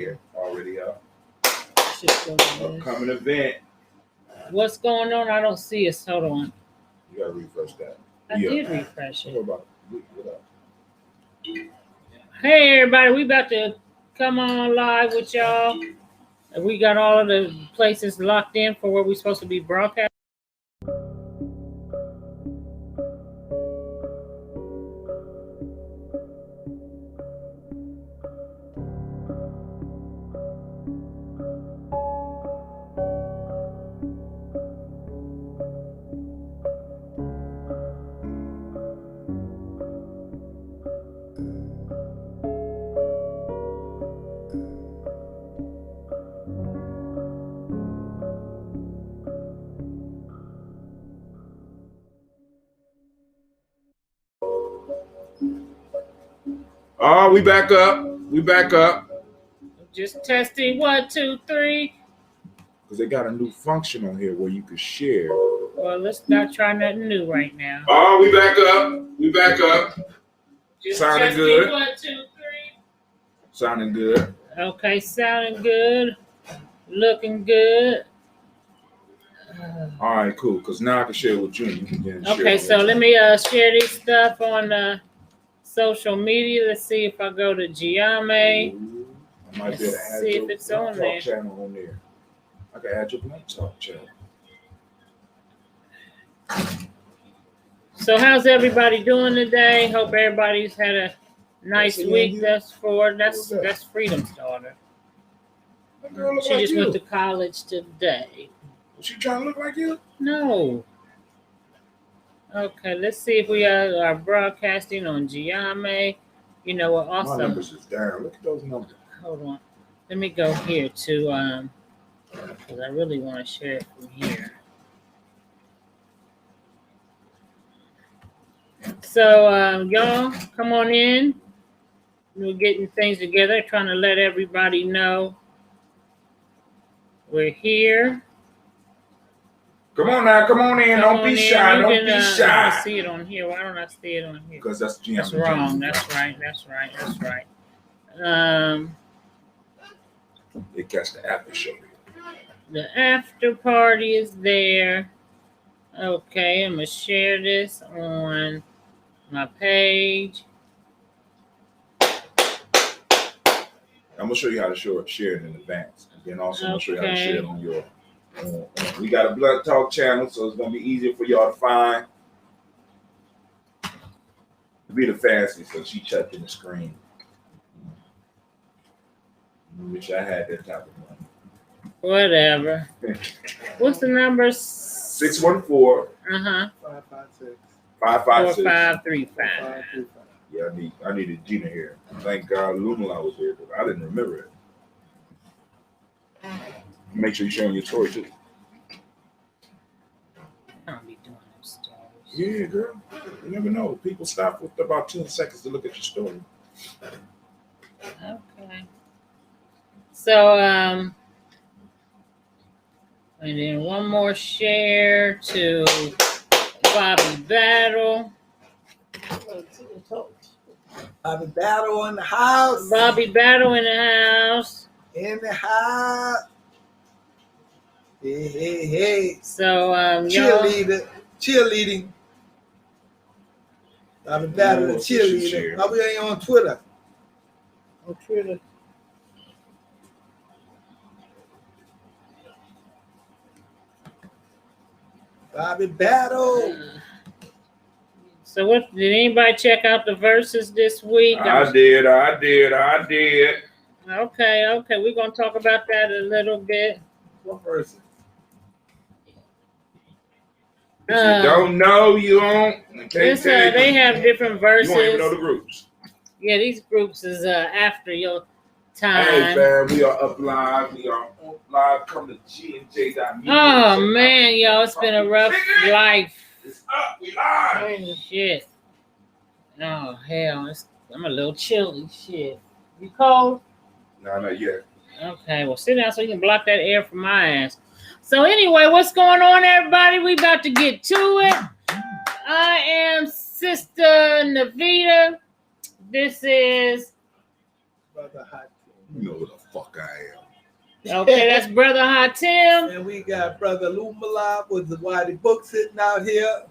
Here, already up. Upcoming event. What's going on? I don't see it. Hold on. You gotta refresh that. I did refresh it. What about it? Hey everybody, we about to come on live with y'all. We got all of the places locked in for where we're supposed to be broadcasting. Oh, we back up. We back up. Just testing 1, 2, 3. Because they got a new function on here where you can share. Well, let's not try nothing new right now. Oh, we back up. We back up. Just sounding testing good. 1, 2, 3. Sounding good. Okay, sounding good. Looking good. All right, cool. Because now I can share with you. And you can then share Okay, so let me share this stuff on social media. Let's see if I go to Gye-Nyame. I might be able to add see your if it's on there. talk channel on there. I can add your Black Talk channel. So how's everybody doing today? Hope everybody's had a nice week thus far. That's Freedom's daughter. That girl look She like just you. went to college today. Was she trying to look like you? No. Okay, let's see if we are broadcasting on Gye-Nyame. You know what? Also, my numbers is down. Look at those numbers. Hold on. Let me go here to because I really want to share it from here. So y'all come on in. We're getting things together, trying to let everybody know we're here. Come on now, come on in. Don't be shy. Don't be shy. I don't see it on here. Why don't I see it on here? Because that's Gye-Nyame. That's wrong. That's right. That's right. That's right. They catch the after show. The after party is there. Okay, I'm gonna share this on my page. I'm gonna show you how to share it in advance, and then also I'm gonna show you how to share it on your. We got a Black Talk channel, so it's gonna be easier for y'all to find. Be the fastest, so she checked in the screen. Wish I had that type of money. Whatever. What's the number? 614. 556. 556. 4535. Yeah, I needed Gina here. Thank God Lumala was here because I didn't remember it. Make sure you're sharing your story too. I don't be doing those stories. Yeah, girl. You never know. People stop with about 10 seconds to look at your story. Okay. So and then one more share to Bobby Battle. Bobby Battle in the house. Bobby Battle in the house. In the house. Hey, hey, hey. So cheerleading. Bobby Battle, the cheerleader. Why we ain't on Twitter? On Twitter. Bobby Battle. So what? Did anybody check out the verses this week? I did. Okay. We're gonna talk about that a little bit. What verses? If you don't know, you don't. They have different verses. You don't even know the groups. Yeah, these groups is after your time. Hey, fam, we are up live. We are on live. Come to G&J.media. Oh man, y'all, it's been a rough life. It's up. We live. Shit. Oh hell, I'm a little chilly. Shit. You cold? No, not yet. Okay, well sit down so you can block that air from my ass. So anyway, what's going on, everybody? We about to get to it. I am Sister Navita. This is Brother Hot. You know what fuck I am. Okay, that's Brother Hatim. And we got Brother Lumala with the Whitey book sitting out here.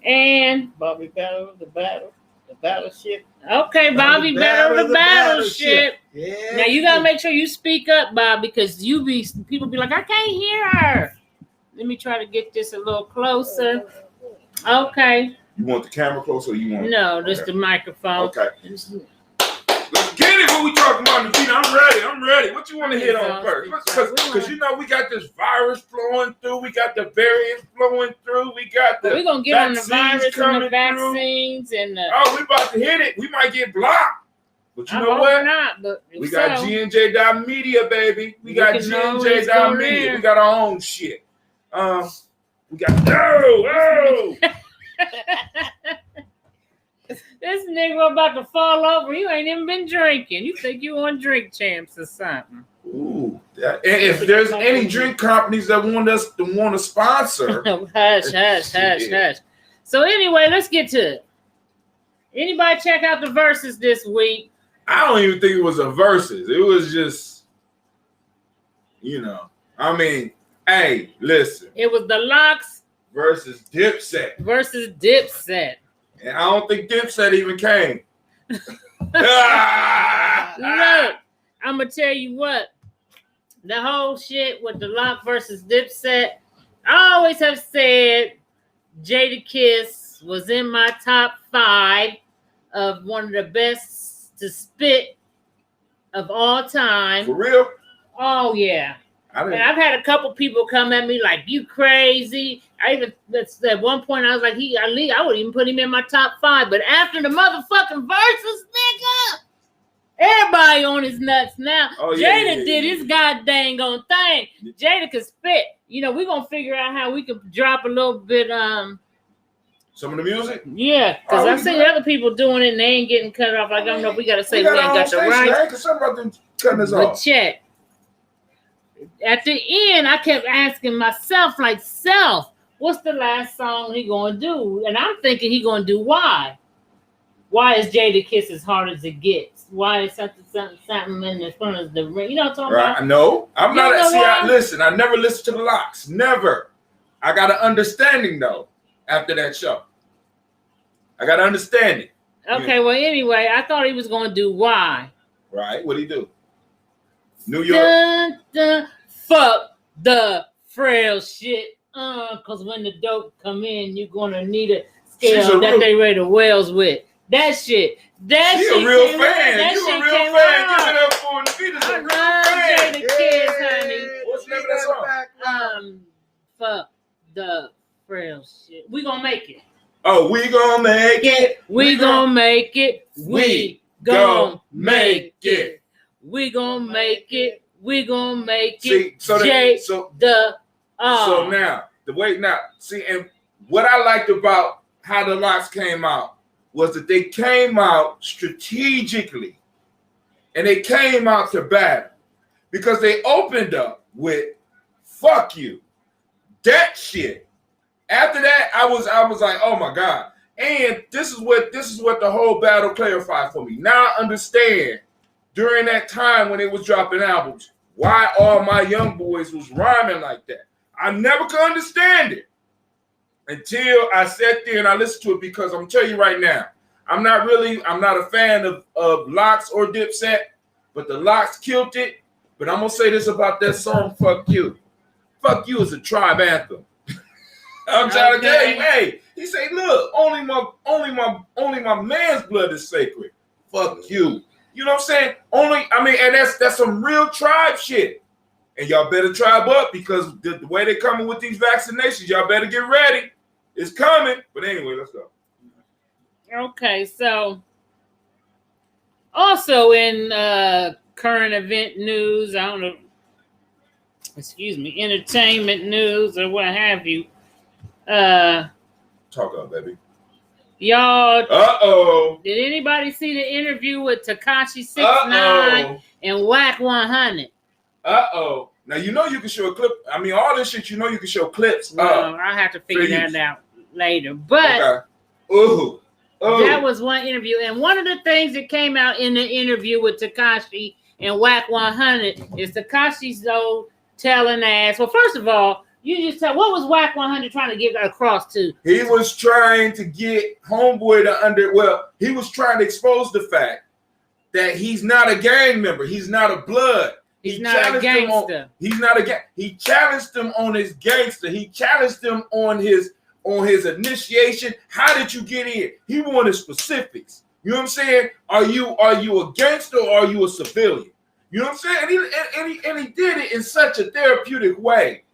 And Bobby Battle, the battleship. okay, Bobby Battle the Battleship. Yeah. Now you gotta make sure you speak up, Bob, because people be like, I can't hear her. Let me try to get this a little closer. Okay. You want the camera closer or you want No, just the microphone. Okay. Let's get it. What we talking about, Nikita? I'm ready. What you want to hit on first? Because you know we got this virus flowing through. We got the variants flowing through. We got the We're going to get on the virus and the vaccines. And oh, we about to hit it. We might get blocked. But you know what? Not, but we got GNJ.media, baby. We got GNJ.media. We got our own shit. We got oh. This nigga about to fall over. You ain't even been drinking. You think you on Drink Champs or something? Ooh, if there's any drink companies that want to sponsor, hush. So anyway, let's get to it. Anybody check out the verses this week? I don't even think it was a verses. It was just, I mean, hey, listen. It was the Locks versus Dipset. And I don't think Dipset even came. Look, I'm going to tell you what. The whole shit with the Lock versus Dipset, I always have said Jadakiss was in my top 5 of one of the best to spit of all time. For real? Oh, yeah. And I've had a couple people come at me like, you crazy. At one point I was like, I would even put him in my top 5. But after the motherfucking verses, nigga, everybody on his nuts now. Oh, Jada did his goddamn on thing. Jada could spit. We're going to figure out how we could drop a little bit. Some of the music? Yeah, because I've seen other people doing it and they ain't getting cut off. Like, I don't know if we got to say we ain't got the right. I ain't concerned about them cutting us off. But check. At the end, I kept asking myself, like, what's the last song he gonna do? And I'm thinking he gonna do Why. Why is Jadakiss as hard as it gets? Why is something in the front of the ring? You know what I'm talking about? No, I'm not. Listen, I never listened to the Locks. Never. I got an understanding though. After that show, I got an understanding. Okay, well, anyway, I thought he was gonna do Why. Right? What'd he do? New York. Dun, dun, fuck the frail shit. Cause when the dope come in, you're gonna need a scale that they rate the whales with. That shit. She a real fan. You a real fan. Give it up for Navita's a real fan. Jadakiss, honey. What's the name of that song? Fuck the frail shit. We gonna make it. Oh, we gonna make it. We gonna make it. We gonna make it. We gonna make it. We gonna make it. So now, see, and what I liked about how the Locks came out was that they came out strategically and they came out to battle because they opened up with fuck you. That shit. After that, I was like, oh my God. And this is what the whole battle clarified for me. Now I understand during that time when they was dropping albums, why all my young boys was rhyming like that. I never could understand it until I sat there and I listened to it because I'm telling you right now, I'm not a fan of Locks or Dipset, but the Locks killed it. But I'm gonna say this about that song, Fuck You. Fuck You is a tribe anthem. I'm trying to tell you, hey, he say, look, only my man's blood is sacred. Fuck you. You know what I'm saying? And that's some real tribe shit. And y'all better tribe up because the way they're coming with these vaccinations, y'all better get ready. It's coming. But anyway, let's go. Okay, so also in current event news, I don't know, entertainment news or what have you. Talk up, baby. Y'all, did anybody see the interview with Tekashi 6ix9ine and Whack 100? Now you know you can show a clip. I mean, all this shit, you know you can show clips. Well, I'll have to figure that out later. But that was one interview. And one of the things that came out in the interview with Tekashi and Whack 100 is Tekashi's old telling ass. Well, first of all, you just tell what was Whack 100 trying to get across to? He was trying to get Homeboy to he was trying to expose the fact that he's not a gang member. He's not a blood. He's not a gangster. He's not a gang. He challenged him on his gangster. He challenged him on his initiation. How did you get in? He wanted specifics. You know what I'm saying? Are you a gangster or are you a civilian? You know what I'm saying? And he did it in such a therapeutic way.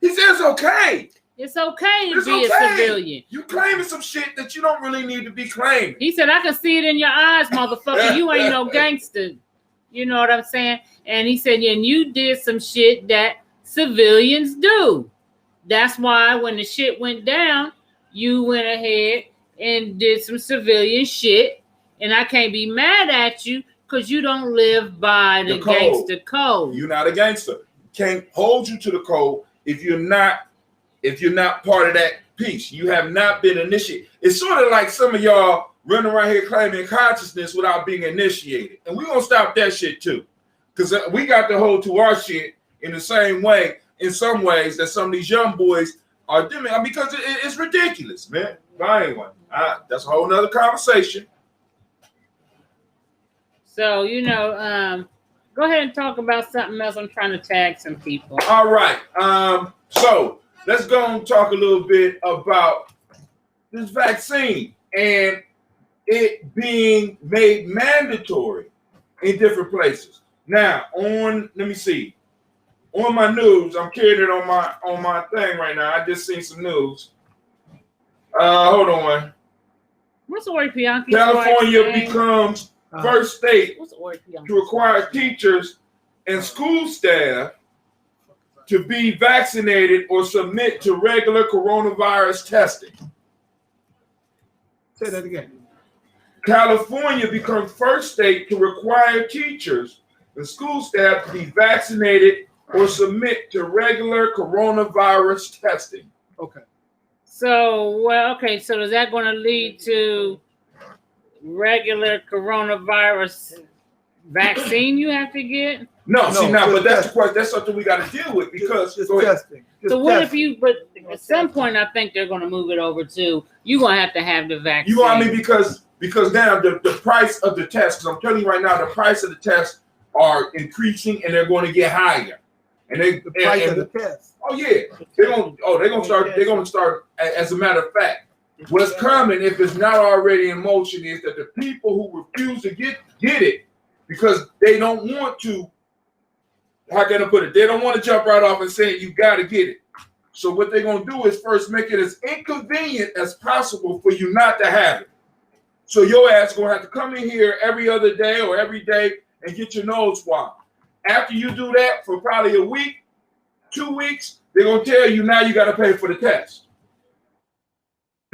He said it's okay. It's okay to be a civilian. You claiming some shit that you don't really need to be claiming. He said, I can see it in your eyes, motherfucker. You ain't no gangster. You know what I'm saying? And he said, and you did some shit that civilians do. That's why when the shit went down, you went ahead and did some civilian shit. And I can't be mad at you because you don't live by the gangster code. You're not a gangster. Can't hold you to the code if you're not part of that piece. You have not been initiated. It's sort of like some of y'all running around here claiming consciousness without being initiated. And we're going to stop that shit too. Because we got to hold to our shit in the same way, in some ways, that some of these young boys are doing. Because it's ridiculous, man. But anyway, that's a whole nother conversation. So, go ahead and talk about something else. I'm trying to tag some people. All right. So let's go and talk a little bit about this vaccine and it being made mandatory in different places. Now, let me see. On my news, I'm carrying it on my thing right now. I just seen some news. Hold on. What's the word, Bianchi? California becomes first state to require teachers and school staff to be vaccinated or submit to regular coronavirus testing. Say that again. California becomes first state to require teachers and school staff to be vaccinated or submit to regular coronavirus testing. Okay. So is that going to lead to regular coronavirus vaccine you have to get? No, but that's the question. That's something we got to deal with because just testing. So what if you? But at some point, I think they're going to move it over to you're going to have the vaccine. You know what I mean? Because now the price of the test. Because I'm telling you right now, the price of the tests are increasing and they're going to get higher. And the price of the test. Oh yeah, they're gonna start. As a matter of fact, what's coming, if it's not already in motion, is that the people who refuse to get it because they don't want to. How can I put it? They don't want to jump right off and say you got to get it. So what they're gonna do is first make it as inconvenient as possible for you not to have it. So your ass gonna have to come in here every other day or every day and get your nose swabbed. After you do that for probably a week, 2 weeks, they're gonna tell you now you got to pay for the test.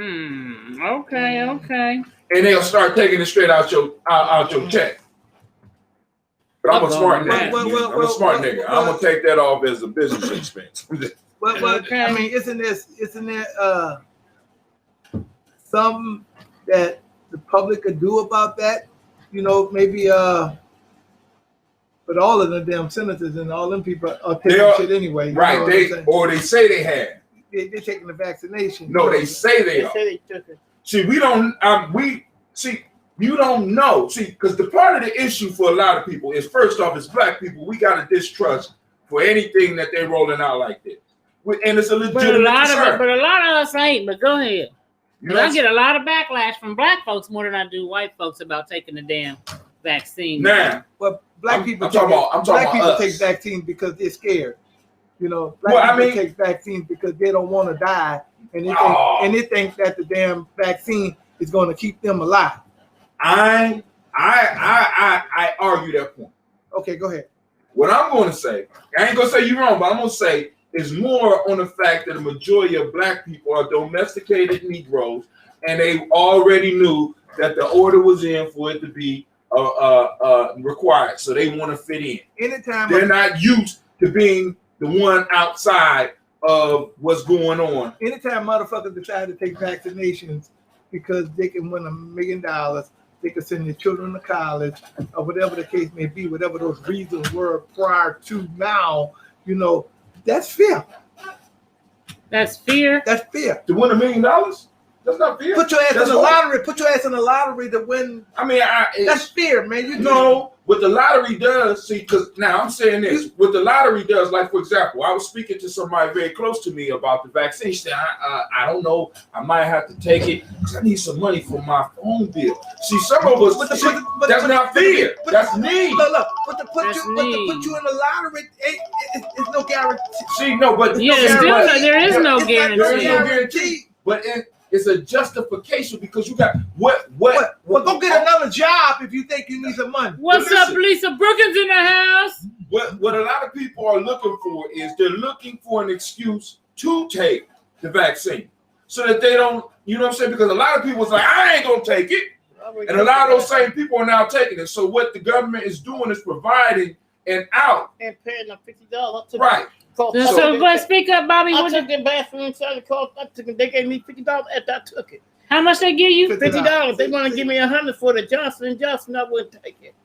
Okay. And they'll start taking it straight out your check. But I'm a smart nigga. I'm gonna take that off as a business expense. Okay. I mean, isn't there something that the public could do about that? Maybe but all of the damn senators and all them people are taking shit anyway. Right. They say they have. They're taking the vaccination. No, they say they are. Say they took it. See, you don't know. See, because the part of the issue for a lot of people is, first off, as black people, we got to distrust for anything that they're rolling out like this. And it's a legitimate concern. But a lot of us ain't. But go ahead. I get a lot of backlash from black folks more than I do white folks about taking the damn vaccine. Now, well, black people take vaccines because they're scared. Black people take vaccines because they don't want to die, and they think that the damn vaccine is going to keep them alive. I argue that point. Okay, go ahead. What I'm going to say, I ain't going to say you're wrong, but I'm going to say is more on the fact that the majority of black people are domesticated Negroes, and they already knew that the order was in for it to be required, so they want to fit in. They're not used to being the one outside of what's going on. Anytime motherfuckers decide to take vaccinations because they can win $1 million they could send their children to college, or whatever the case may be, whatever those reasons were prior to now, that's fear. That's fear. That's fear. To win $1 million? That's not fear. Put your ass in the lottery. Put your ass in the lottery to win. I mean, that's fear, man. What the lottery does, see, because now I'm saying this, what the lottery does, like, for example, I was speaking to somebody very close to me about the vaccine. She said, I don't know, I might have to take it because I need some money for my phone bill. See, some of us, that's not fear. That's need. Look, but to put you in the lottery, it's no guarantee. See, no, but there is no guarantee. There is no guarantee. But it's a justification because you got what? Well, go get another job if you think you need some money. What's up, Lisa Brookins in the house? What a lot of people are looking for is they're looking for an excuse to take the vaccine so that they don't, you know what I'm saying? Because a lot of people is like, I ain't gonna take it, and a lot of those same people are now taking it. So what the government is doing is providing an out and paying them $50. Right. So go speak up, Bobby. I took the bathroom service cost. They gave me $50 after I took it. How much they give you? $50. They want to give me $100 for the Johnson & Johnson. I wouldn't take it.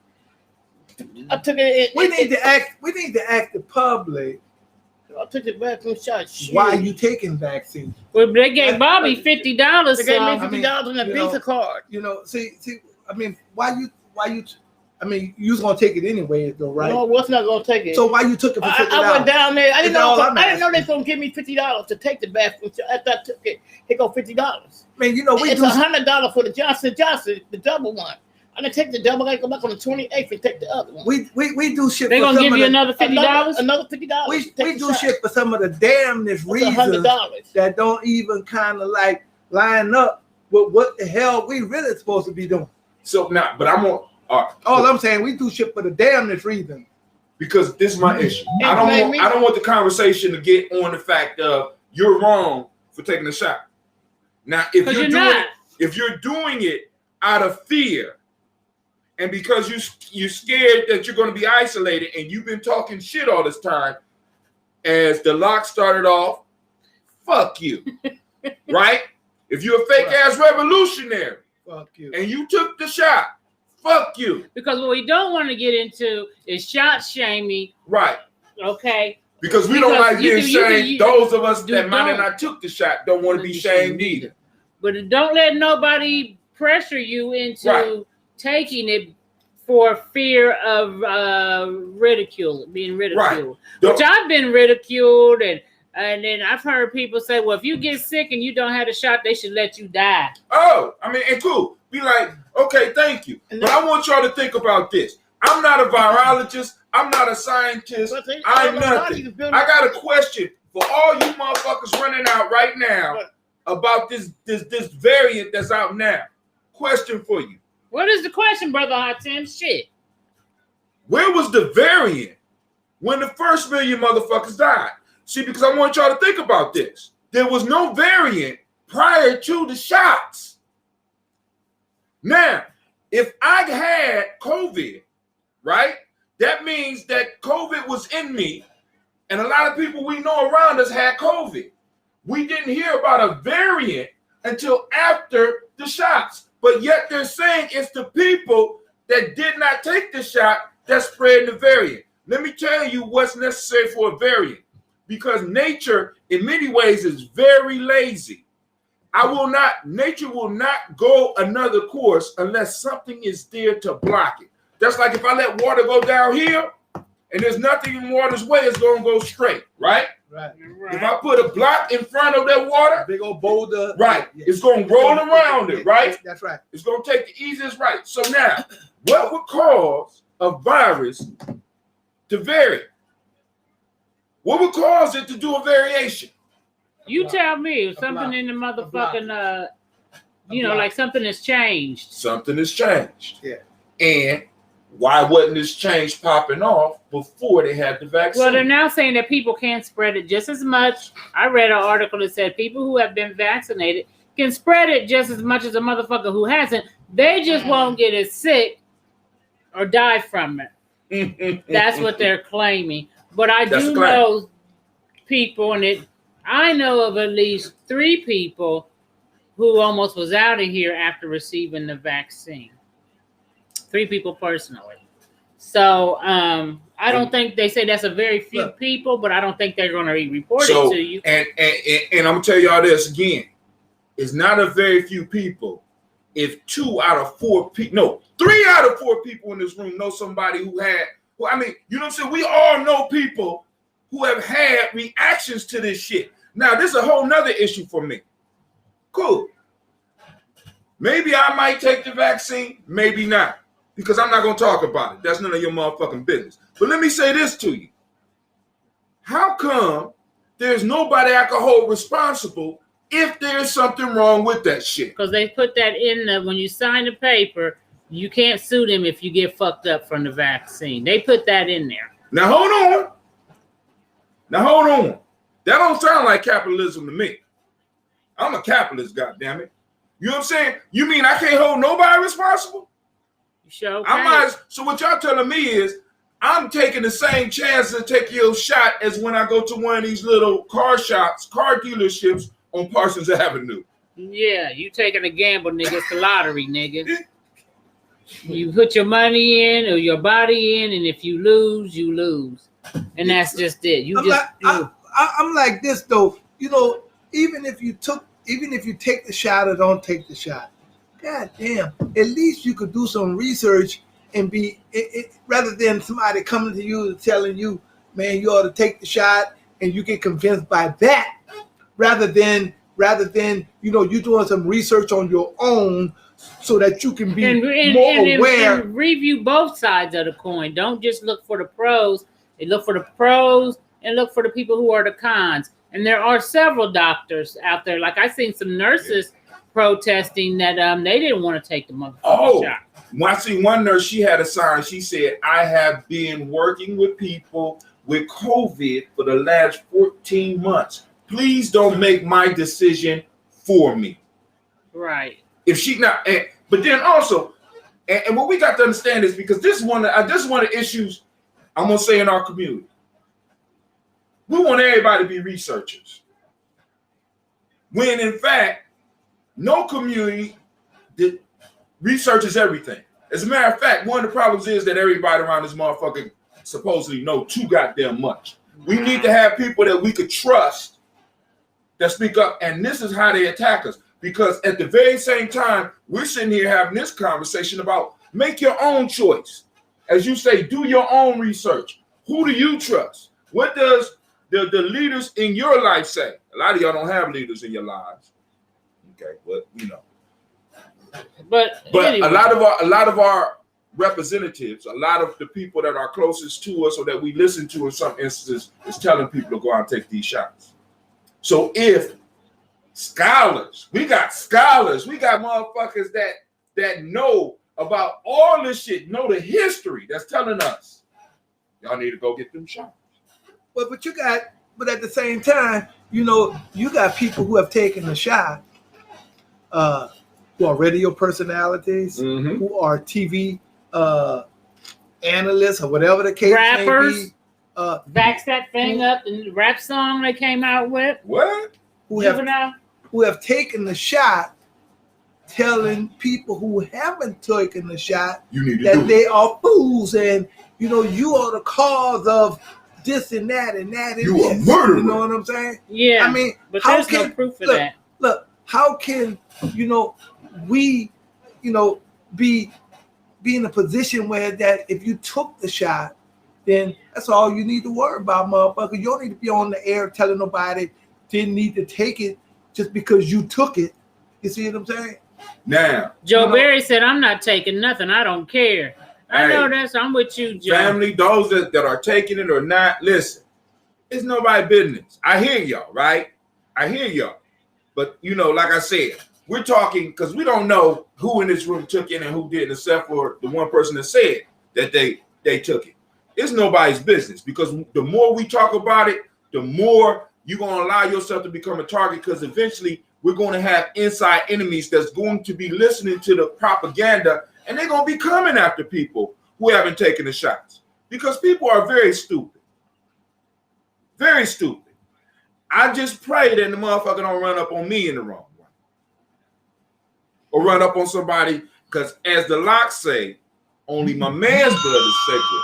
I took it. We need to ask the public. I took the bathroom shot. Why are you taking vaccines? Well, they gave Bobby $50. They gave me $50 on a Visa card. See. I mean, why you? You was gonna take it anyway, though, right? No, I was not gonna take it. So why you took it for $50? I went down there. I didn't know they was gonna give me $50 to take the bathroom. After I took it, it go $50. Man, it's $100 for the Johnson & Johnson, the double one. I'm gonna take the double. I go back on the 28th and take the other one. We do shit. They gonna give you another $50? Another $50. We do shit for some of the damnedest reasons that don't even kind of like line up with what the hell we really supposed to be doing. So now, but I'm on. All I'm saying, we do shit for the damnedest reason. Because this is my issue. I don't want the conversation to get on the fact of you're wrong for taking a shot. Now, if you're doing it out of fear, and because you're scared that you're going to be isolated, and you've been talking shit all this time, as the lock started off, fuck you, right? If you're a fake ass revolutionary, fuck you, and you took the shot. Fuck you. Because what we don't want to get into is shot shaming. Right. Okay. Because we don't like getting shamed. Those of us that might have not took the shot don't want to be shamed either. But don't let nobody pressure you into taking it for fear of being ridiculed. Right. Which I've been ridiculed, and then I've heard people say, well, if you get sick and you don't have a shot, they should let you die. Oh, I mean, and cool. Be like, okay, thank you. But I want y'all to think about this. I'm not a virologist. I'm not a scientist. I'm nothing. I got a question for all you motherfuckers running out right now about this variant that's out now. Question for you. What is the question, Brother Hot Tim? Shit. Where was the variant when the first million motherfuckers died? See, because I want y'all to think about this. There was no variant prior to the shots. Now, if I had COVID, right, that means that COVID was in me, and a lot of people we know around us had COVID. We didn't hear about a variant until after the shots, but yet they're saying it's the people that did not take the shot that's spreading the variant. Let me tell you what's necessary for a variant, because nature, in many ways, is very lazy. Nature will not go another course unless something is there to block it. That's like if I let water go down here and there's nothing in water's way, it's going to go straight, right? Right. If I put a block in front of that water, big old boulder, right, it's going to roll around it, right? That's right. It's going to take the easiest right. So now, what would cause a virus to vary? What would cause it to do a variation? You tell me if something in the motherfucking, like something has changed. Something has changed. Yeah. And why wasn't this change popping off before they had the vaccine? Well, they're now saying that people can't spread it just as much. I read an article that said people who have been vaccinated can spread it just as much as a motherfucker who hasn't. They just won't get as sick or die from it. That's what they're claiming. But I do know people, and I know of at least 3 people who almost was out of here after receiving the vaccine. 3 people personally. So I don't think they say that's a very few people, but I don't think they're going to be reported to you. And I'm gonna tell y'all this again: it's not a very few people. If 2 out of 4 people, no, 3 out of 4 people in this room know somebody who had. Well, I mean, you know what I'm saying? We all know people who have had reactions to this shit. Now, this is a whole nother issue for me. Cool. Maybe I might take the vaccine, maybe not. Because I'm not going to talk about it. That's none of your motherfucking business. But let me say this to you. How come there's nobody I can hold responsible if there's something wrong with that shit? Because they put that in the, when you sign the paper, you can't sue them if you get fucked up from the vaccine. They put that in there. Now, hold on. That don't sound like capitalism to me. I'm a capitalist, goddammit. You know what I'm saying? You mean I can't hold nobody responsible? Sure. So what y'all telling me is I'm taking the same chance to take your shot as when I go to one of these little car dealerships on Parsons Avenue. Yeah, you taking a gamble, nigga. It's the lottery, nigga. You put your money in or your body in, and if you lose, you lose. And that's just it. I'm like this though. You know, even if you take the shot or don't take the shot, God damn, at least you could do some research and be rather than somebody coming to you and telling you, man, you ought to take the shot, and you get convinced by that, rather than you doing some research on your own so that you can be more aware. And review both sides of the coin. Don't just look for the pros. Look for the pros and look for the people who are the cons. And there are several doctors out there. Like I seen some nurses protesting that they didn't want to take the motherfucking shot. I see one nurse, she had a sign. She said, I have been working with people with COVID for the last 14 months. Please don't make my decision for me. Right. If she not, but then also, and what we got to understand is because this is one of the issues I'm gonna say in our community. We want everybody to be researchers. When in fact, no community researches everything. As a matter of fact, one of the problems is that everybody around this motherfucker supposedly know too goddamn much. We need to have people that we could trust that speak up, and this is how they attack us. Because at the very same time, we're sitting here having this conversation about make your own choice. As you say, do your own research. Who do you trust? What does the leaders in your life say? A lot of y'all don't have leaders in your lives. Okay, but you know. But anyway. a lot of our representatives, a lot of the people that are closest to us or that we listen to in some instances is telling people to go out and take these shots. So if scholars, we got motherfuckers that know about all this shit, know the history that's telling us y'all need to go get them shots. But at the same time, you know, you got people who have taken the shot, who are radio personalities, who are TV analysts or whatever the case rappers, may be. Backs that thing up in the rap song they came out with. What? Who have taken the shot, telling people who haven't taken the shot that they are fools and you know you are the cause of this and that and that and you this. A murderer. You know what I'm saying? Yeah. I mean, but there's no proof of that. Look, how can we be in a position where that if you took the shot, then that's all you need to worry about, motherfucker. You don't need to be on the air telling nobody didn't need to take it just because you took it. You see what I'm saying? Now, Joe Barry said, I'm not taking nothing. I don't care. I know that's, I'm with you, Joe. Family, those that are taking it or not, listen, it's nobody's business. I hear y'all, right? I hear y'all. But, you know, like I said, we're talking because we don't know who in this room took it and who didn't, except for the one person that said that they took it. It's nobody's business because the more we talk about it, the more you're going to allow yourself to become a target because eventually we're going to have inside enemies that's going to be listening to the propaganda and they're going to be coming after people who haven't taken the shots because people are very stupid. Very stupid. I just pray that the motherfucker don't run up on me in the wrong way or run up on somebody because as the locks say, Only my man's blood is sacred.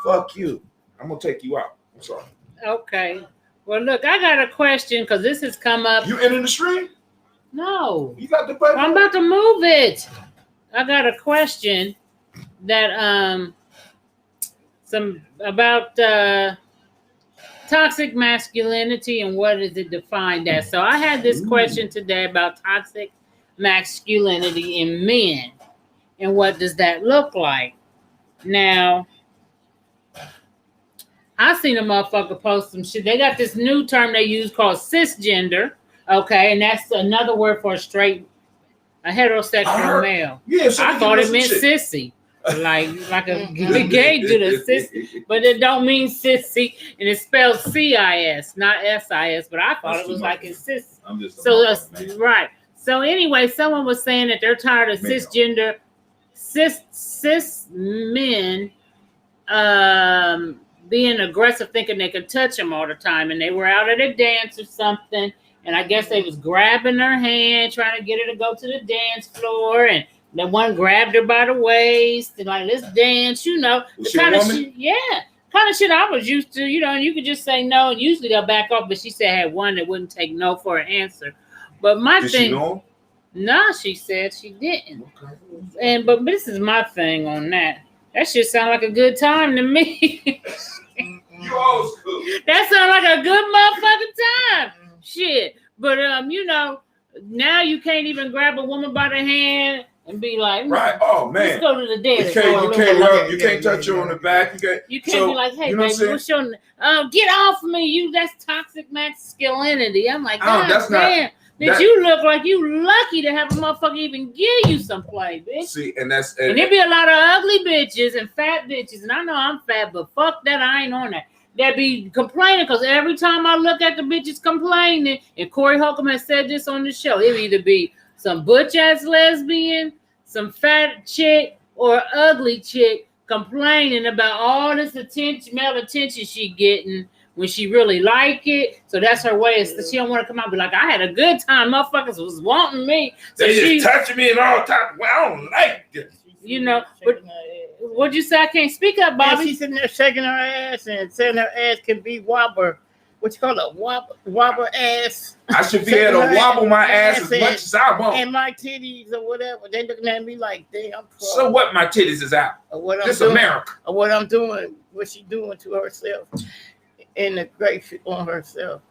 Fuck you. I'm gonna take you out. I'm sorry. Okay. Well, look, I got a question because this has come up. You in the stream? No. You got the button? I'm about to move it. I got a question that some about toxic masculinity and what is it defined as. So I had this question today about toxic masculinity in men and what does that look like. Now, I seen a motherfucker post some shit. They got this new term they use called cisgender, okay, and that's another word for a heterosexual male. Yeah, so I thought it meant sissy, like a gay dude, a sissy, but it don't mean sissy, and it's spelled CIS, not SIS. But I thought it was like it's sissy. So right. So anyway, someone was saying that they're tired of cisgender, cis men. Being aggressive, thinking they could touch them all the time, and they were out at a dance or something, and I guess they was grabbing her hand, trying to get her to go to the dance floor, and the one grabbed her by the waist and like, let's dance, you know, the kind of shit, kind of shit I was used to, you know, and you could just say no, and usually they'll back off, but she said I had one that wouldn't take no for an answer. But my Did thing, she know? no, she said she didn't. Okay. But this is my thing on that. That shit sound like a good time to me. You old school. That sound like a good motherfucking time. Shit. But you know, now you can't even grab a woman by the hand and be like, right? Oh man, let's go to the dance. You can't touch her on the back. You can't be like, hey, you know baby, what's your get off of me? That's toxic masculinity. I'm like, God damn. Bitch, you look like you lucky to have a motherfucker even give you some play, bitch. See, and there be a lot of ugly bitches and fat bitches, and I know I'm fat, but fuck that, I ain't on that. That be complaining, because every time I look at the bitches complaining, and Corey Holcomb has said this on the show, it'll either be some butch-ass lesbian, some fat chick, or ugly chick complaining about all this male attention she getting, when she really like it. So that's her way. She don't want to come out and be like, I had a good time. Motherfuckers was wanting me. So they just touching me and all time. Well, I don't like this. You know, but what'd you say? I can't speak up, Bobby. And she's sitting there shaking her ass and saying her ass can be wobber. What you call it? Wobber ass. I should be able to wobble my ass as much as I want. And my titties or whatever. They looking at me like, damn, I'm proud. So what, my titties is out? This America. Or what I'm doing, what she doing to herself. And the great shit on herself.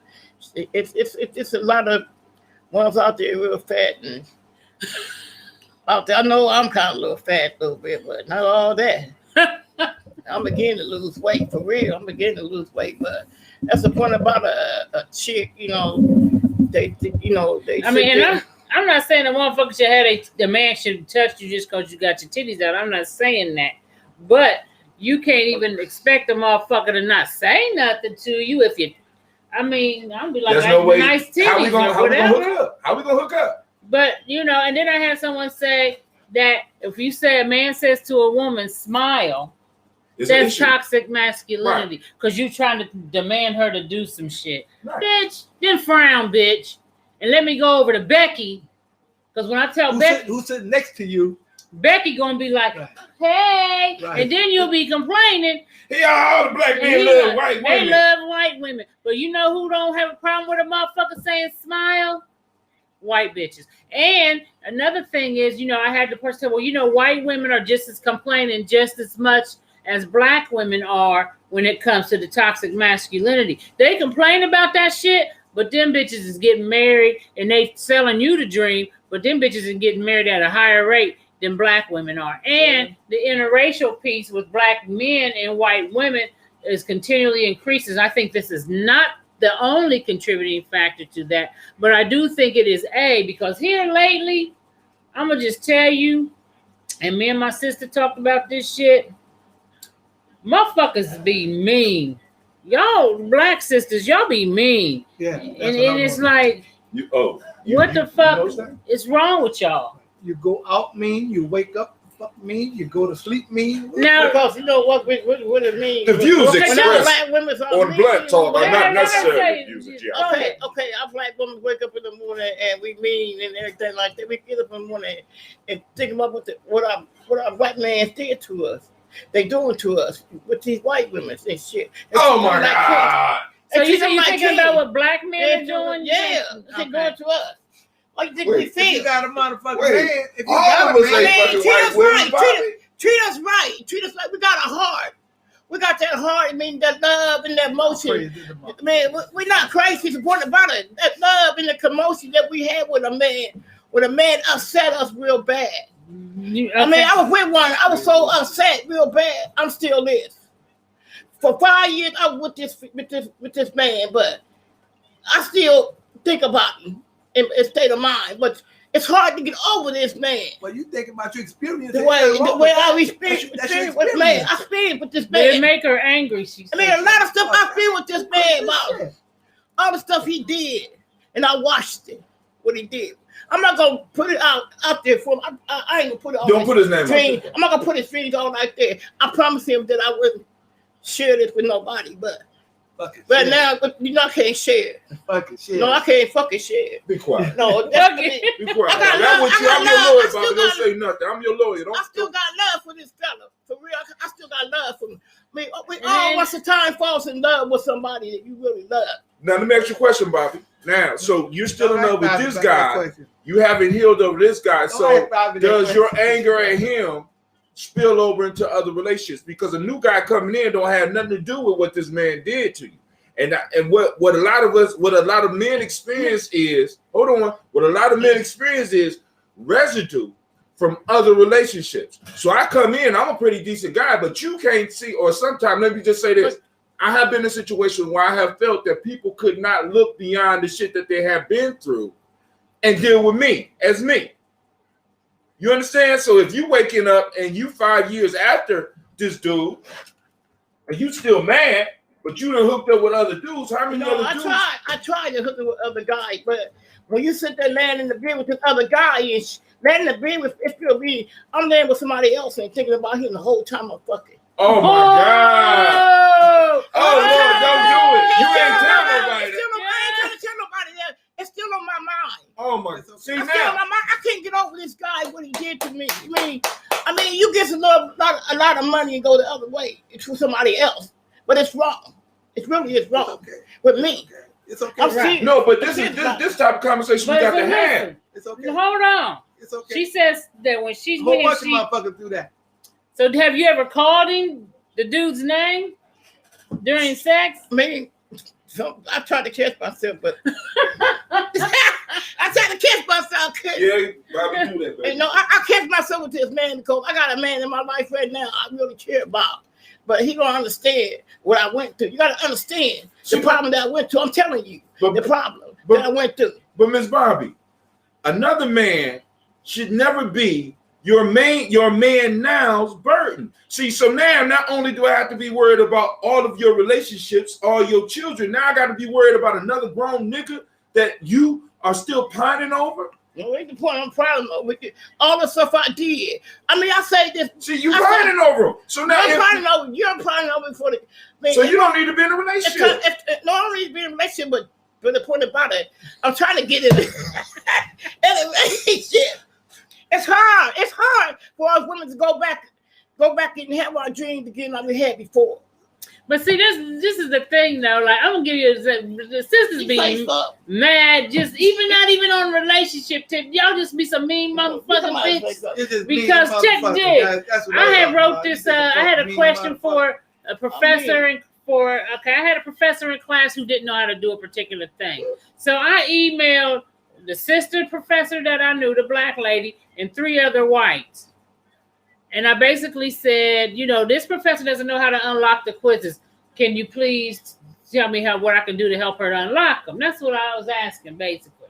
It's a lot of ones out there real fat and out there. I know I'm kind of a little fat a little bit, but not all that. I'm beginning to lose weight for real. I'm beginning to lose weight, but that's the point about a chick. You know, they. I mean, and I'm not saying the motherfucker should have the man should touch you just because you got your titties out. I'm not saying that, but you can't even expect a motherfucker to not say nothing to you if you. I mean, I'm be like, there's no way. Nice titties. How we gonna hook up? How we gonna hook up? But you know, and then I had someone say that if you say a man says to a woman, smile, that's toxic masculinity because you're trying to demand her to do some shit. Right. Bitch, then frown, bitch, and let me go over to Becky. Because when I tell Becky who's sitting next to you, Becky gonna be like, hey, and then you'll be complaining. Yeah, all the black men love white women. They love white women. But you know who don't have a problem with a motherfucker saying smile? White bitches. And another thing is, you know, I had the person say, well, you know, white women are just as complaining just as much as black women are when it comes to the toxic masculinity. They complain about that shit, but them bitches is getting married and they selling you the dream, but them bitches is getting married at a higher rate than black women are. And the interracial piece with black men and white women is continually increases. I think this is not the only contributing factor to that, but I do think it is because here lately, I'm gonna just tell you, and me and my sister talked about this shit, motherfuckers be mean. Y'all black sisters, y'all be mean. Yeah. And it's like, what the fuck is wrong with y'all? You go out mean, you wake up fuck mean, you go to sleep mean. Now, because you know what it means. The views expressed on mean, Blood Talk are not necessarily views of Okay, our black women wake up in the morning and we mean and everything like that. We get up in the morning and think about what what our black man did to us. They doing to us with these white women and shit. Oh my God. So you thinking about what black men are doing? Yeah, they're going to us. What you think we feel? If you got a motherfucking man, if you all got of a us man, ain't fucking white women. treat us right. Treat us like we got a heart. We got that heart. I mean, that love and that emotion. Man, we're not crazy. It's important about it. That love and the commotion that we had with a man. When a man upset us real bad. Okay. I mean, I was with one. I was so upset real bad. I'm still this. For 5 years, I was with this man, but I still think about him in state of mind. But it's hard to get over this man. Well, you think about your experience. The way I experience with man. I experienced with this man. It make her angry. I mean, a lot of stuff I feel with this man about. All the stuff he did, and I watched it. What he did. I'm not gonna put it out there for him. I ain't gonna put it on. Don't put his name out there. I'm not gonna put his feelings on like that. I promise him that I wouldn't share this with nobody, but now I can't share. Fucking shit. No, I can't fucking share. Be quiet. No, be quiet. I'm your lawyer, Bobby. Don't say nothing. I'm your lawyer. I still got love for this fella. For real, I still got love for him. I mean, we all once a time falls in love with somebody that you really love. Now let me ask you a question, Bobby. Now, so you're still in love with this guy. You haven't healed over this guy. So does your anger at him spill over into other relationships? Because a new guy coming in don't have nothing to do with what this man did to you. And what a lot of men experience is, what a lot of men experience is residue from other relationships. So I come in, I'm a pretty decent guy, but you can't see, or sometimes, let me just say this. I have been in a situation where I have felt that people could not look beyond the shit that they have been through and deal with me as me. You understand? So if you waking up and you 5 years after this dude and you still mad, but you done hooked up with other dudes, how many other dudes? I tried to hook up with other guys, but when you sit there laying in the bed with this other guy and laying in the bed with, it's still me, I'm laying with somebody else and thinking about him the whole time I'm fucking. Oh my God! Oh Lord, don't do it! You ain't tell nobody. I ain't trying to tell nobody that. It's still on my mind. Oh my! See now, I can't get over this guy. What he did to me. I mean, you get a lot of money and go the other way to somebody else, but it's wrong. It really is wrong with me. It's okay. No, but this type of conversation we got to have. It's okay. Hold on. It's okay. She says that when she's a whole bunch of motherfuckers do that. So have you ever called him the dude's name during sex? I mean, I tried to catch myself, but I tried to catch myself. Yeah, probably do that. Baby. I catch myself with this man because I got a man in my life right now I really care about. But he don't understand what I went through. You got to understand the problem that I went through. I'm telling you, the problem that I went through. But Miss Bobby, another man should never be your man now's burden. See, so now not only do I have to be worried about all of your relationships, all your children, now I got to be worried about another grown nigga that you are still pining over. No, ain't the point. I'm proud of all the stuff I did. I mean, I say this. See, you pining over him. So now you're pining over for the. So you don't need to be in a relationship. No, I don't need to be in a relationship, but the point about it, I'm trying to get in a relationship. It's hard. It's hard for us women to go back and have our dreams again like we had before. But see, this is the thing though. Like I'm gonna give you the sisters being mad, just not even on relationship tip. Y'all just be some mean motherfucking bitch. Because check this. I had wrote this. I had a question for a professor I had a professor in class who didn't know how to do a particular thing. So I emailed the sister professor that I knew, the black lady, and 3 other whites. And I basically said, this professor doesn't know how to unlock the quizzes. Can you please tell me what I can do to help her to unlock them? That's what I was asking, basically.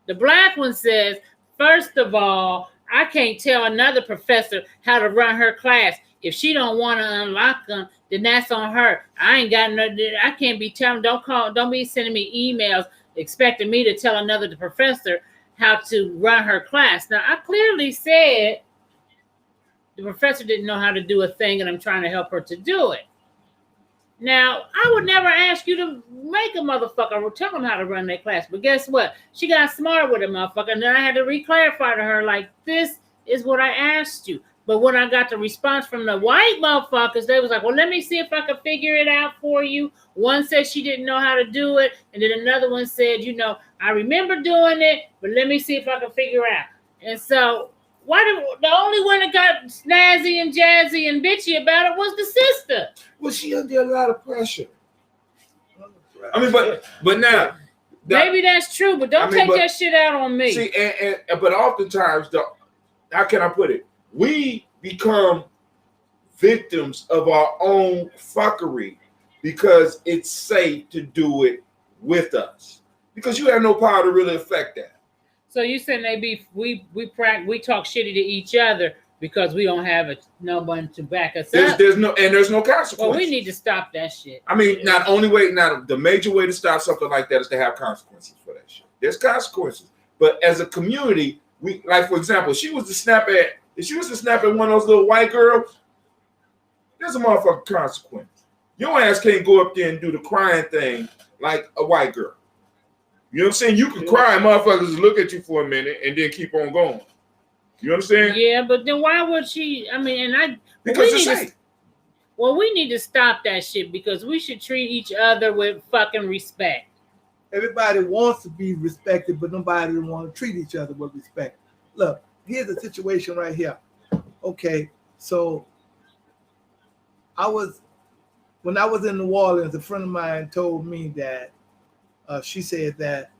The black one says, first of all, I can't tell another professor how to run her class. If she don't want to unlock them, then that's on her. I can't be telling, don't be sending me emails expecting me to tell another professor how to run her class. Now, I clearly said the professor didn't know how to do a thing, and I'm trying to help her to do it. Now, I would never ask you to make a motherfucker or tell them how to run their class. But guess what? She got smart with a motherfucker, and then I had to re-clarify to her, like, this is what I asked you. But when I got the response from the white motherfuckers, they was like, well, let me see if I can figure it out for you. One said she didn't know how to do it. And then another one said, I remember doing it, but let me see if I can figure out. And so the only one that got snazzy and jazzy and bitchy about it was the sister. Well, she under a lot of pressure. I mean, but now. Maybe that's true, but don't take that shit out on me. See, but oftentimes, how can I put it? We become victims of our own fuckery because it's safe to do it with us. Because you have no power to really affect that. So you saying we talk shitty to each other because we don't have no one to back us up. There's no consequence. Well, we need to stop that shit. I mean, the major way to stop something like that is to have consequences for that shit. There's consequences, but as a community, we like, for example, if she was to snap at one of those little white girls, there's a motherfucking consequence. Your ass can't go up there and do the crying thing like a white girl. You know what I'm saying? You can cry, motherfuckers look at you for a minute and then keep on going. You understand? Yeah, but then why would she? I mean, because it's safe. We need to stop that shit because we should treat each other with fucking respect. Everybody wants to be respected, but nobody wants to treat each other with respect. Look, here's the situation right here. Okay, so when I was in New Orleans, a friend of mine told me that she said that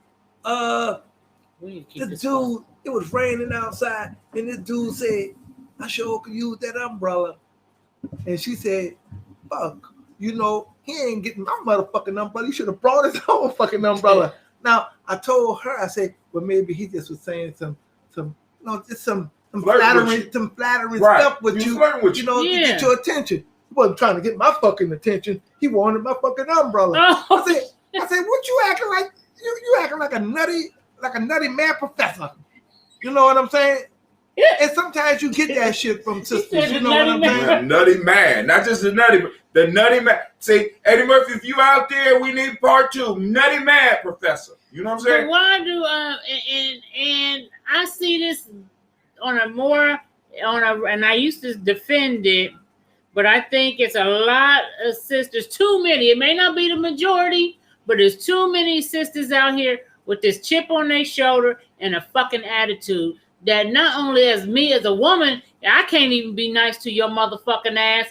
the dude, it was raining outside, and this dude said, I sure could use that umbrella. And she said, fuck, he ain't getting my motherfucking umbrella. He should have brought his own fucking umbrella. Now, I told her, I said, well, maybe he just was saying some flattering stuff with you, to get your attention. He wasn't trying to get my fucking attention. He wanted my fucking umbrella. Oh. I said, what you acting like? You acting like a nutty mad professor. You know what I'm saying? Yeah. And sometimes you get that shit from sisters. You know what I'm saying? Nutty man, not just the nutty man. See, Eddie Murphy, if you out there, we need part 2. Nutty man professor. You know what I'm saying? But why do and I see this and I used to defend it, but I think it's a lot of sisters, too many. It may not be the majority, but there's too many sisters out here with this chip on their shoulder and a fucking attitude that not only as me as a woman, I can't even be nice to your motherfucking ass.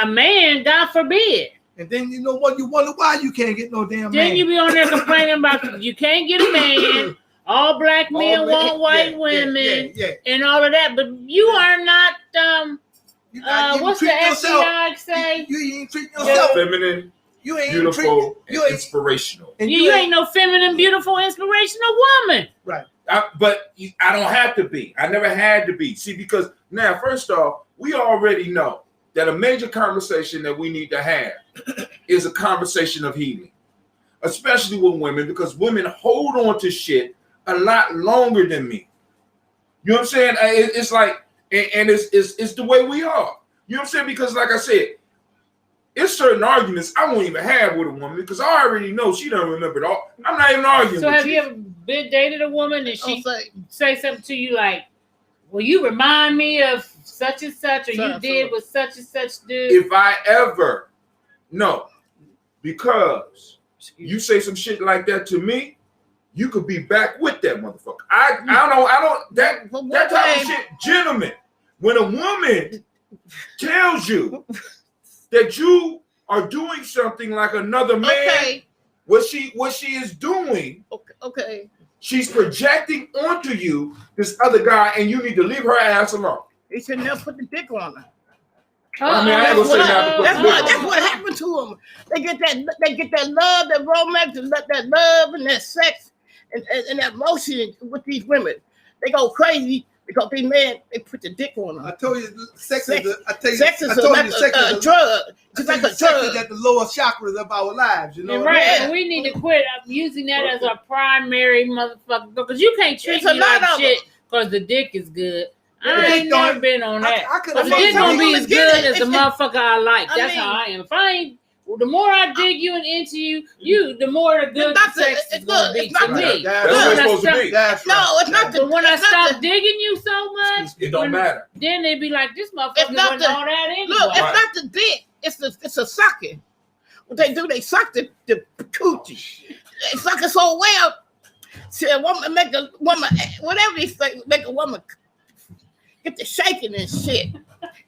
A man, God forbid. And then you know what? You wonder why you can't get no damn man. Then you be on there complaining about you can't get a man. All black men want white women and all of that. But you are not, what's the FBI say? You ain't treating yourself. Feminine. You ain't beautiful, inspirational. And you ain't no feminine, beautiful, inspirational woman. Right. But I don't have to be. I never had to be. See, because now, first off, we already know that a major conversation that we need to have is a conversation of healing, especially with women, because women hold on to shit a lot longer than me. You know what I'm saying? It's like, and it's the way we are. You know what I'm saying? Because like I said, it's certain arguments I won't even have with a woman because I already know she don't remember it all. I'm not even arguing. So have you ever been dated a woman and she say something to you like, well, you remind me of such and such, or you did with such and such dude? If I ever, no, because you say some shit like that to me, you could be back with that motherfucker. I don't that type of shit, gentlemen. When a woman tells you that you are doing something like another man, what she is doing, she's projecting onto you this other guy, and you need to leave her ass alone. He should never put the dick on her. I mean, I ain't gonna say that's what happened to them. They get that love, that romance, that love and that sex and that motion with these women. They go crazy because these men, they put the dick on them. I told you, sex is a drug. Just like a drug. Sex is at the lower chakras of our lives, you know. Right, and we need to quit using that as our primary motherfucker, because you can't treat me like shit because the dick is good. I ain't never been on that. The dick gonna be as good as the motherfucker I like. That's how I am. If I ain't, the more I dig you and into you, the more the good sex is going to be to me. That's what it's supposed to be. No, it's not. But when I stop digging you so much, it don't matter. Then they be like, this motherfucker wasn't all that anyway. Look, it's not the dick. It's a sucking. What they do, they suck the coochie. They suck it so well. See, a woman make a woman, whatever they say, make a woman get the shaking and shit.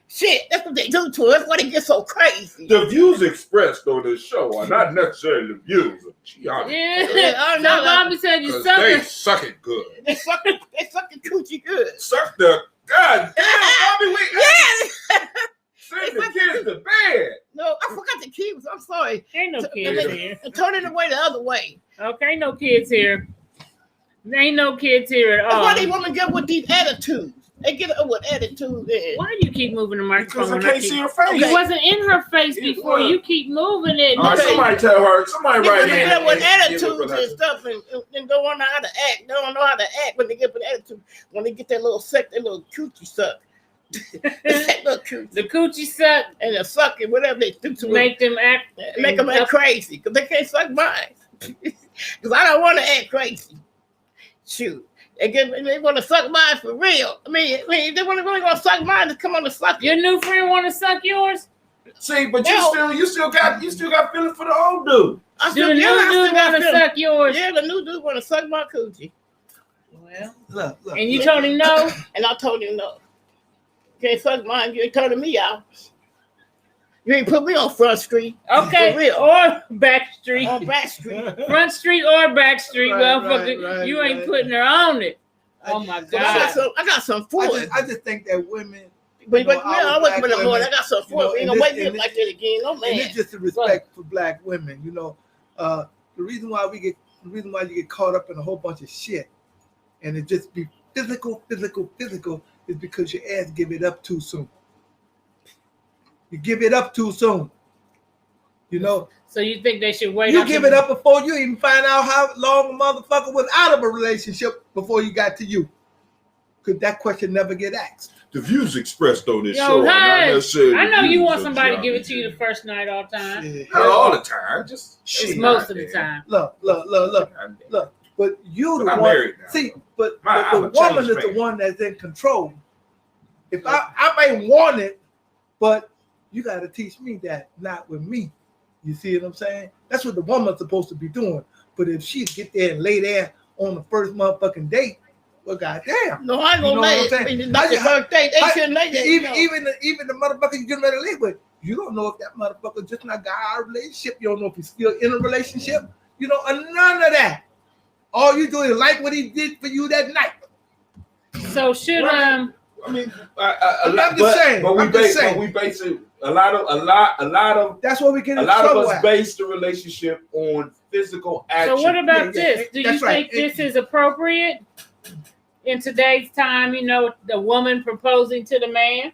Shit, that's what they do to her. That's why they get so crazy. The views expressed on this show are not necessarily the views of Gye-Nyame. Yeah, no, Bobby said you suck they it. suck it good. They suck the coochie good. Suck the God damn, Bobby. Yeah. Send the kids to bed. No, I forgot the kids. I'm sorry. Ain't no kids here. Turn it away the other way. Okay, no kids here. There ain't no kids here at all. Why they want to get with these attitudes? They get up with attitudes. Why do you keep moving the microphone? Because I can't see her face. It wasn't in her face before. You keep moving it. All right, somebody tell her. Somebody right here. They get with attitudes and stuff and don't know how to act. They don't know how to act when they get with attitude. When they get that little coochie suck. The coochie suck and the sucking, whatever they do to make them act crazy because they can't suck mine. Because I don't want to act crazy. Shoot. They want to suck mine for real. I mean, they really want to suck mine to come on the suck. Your new friend want to suck yours? See, but you still got feelings for the old dude. The new dude want to suck yours? Yeah, the new dude want to suck my coochie. Well, look. And you told him no? And I told him no. You can't suck mine. You ain't turning me out. You ain't put me on Front Street. Okay, for real. Or Back Street. On Back Street. Front Street or Back Street. Right, you ain't putting her on it. Oh my God. I got some for it. I just think that women. But I wasn't with them more. I got some for it. We ain't gonna wait me like that again. No man. And it's just a respect for black women. The reason why you get caught up in a whole bunch of shit, and it just be physical, is because your ass give it up too soon. You give it up too soon. So you think they should wait? You give it up before you even find out how long a motherfucker was out of a relationship before you got to you. Because that question never get asked. The views expressed on this show are not necessarily. I know you want somebody to give it to you the first night all the time. Yeah. Not all the time, just it's most of the time. Look. But you the one. Married now. See, but the woman is the one that's in control. If I may want it, but you got to teach me that, not with me. You see what I'm saying? That's what the woman's supposed to be doing. But if she get there and lay there on the first motherfucking date, well, goddamn. No, I ain't gonna lay it. Not the first date. They shouldn't lay that. Even the motherfucker you get ready to lay with, you don't know if that motherfucker just not got out of a relationship. You don't know if he's still in a relationship. None of that. All you do is like what he did for you that night. So should I'm just saying. But we base it. A lot of that's what we get. A lot of us base the relationship on physical action. So what about this? Do you think this is appropriate in today's time? The woman proposing to the man.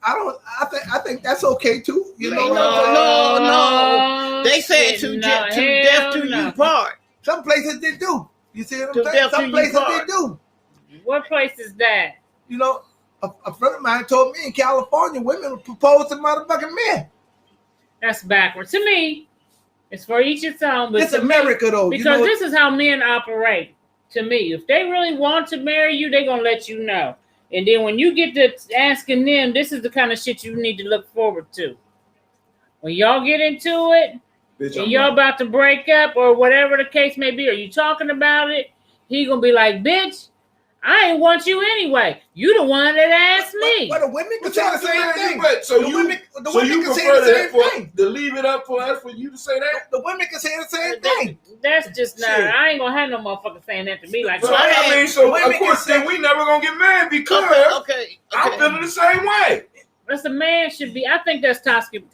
I think that's okay too. No. They said to death do you part. Some places they do. You see what I'm saying? Some places they do. What place is that? A friend of mine told me in California, women propose to motherfucking men. That's backwards. To me, it's for each its own. But it's America, though. Because this is how men operate. To me, if they really want to marry you, they're going to let you know. And then when you get to asking them, this is the kind of shit you need to look forward to. When y'all get into it, and y'all about to break up or whatever the case may be, or you talking about it, he going to be like, bitch, I ain't want you anyway. You the one that asked me. But the women can say the same thing. So you prefer to leave it up for us for you to say that? The women can say the same thing. That's just not. I ain't gonna have no motherfucker saying that to me like. So of course, then we never gonna get married because I'm feeling the same way. That's a man should be. I think that's toxic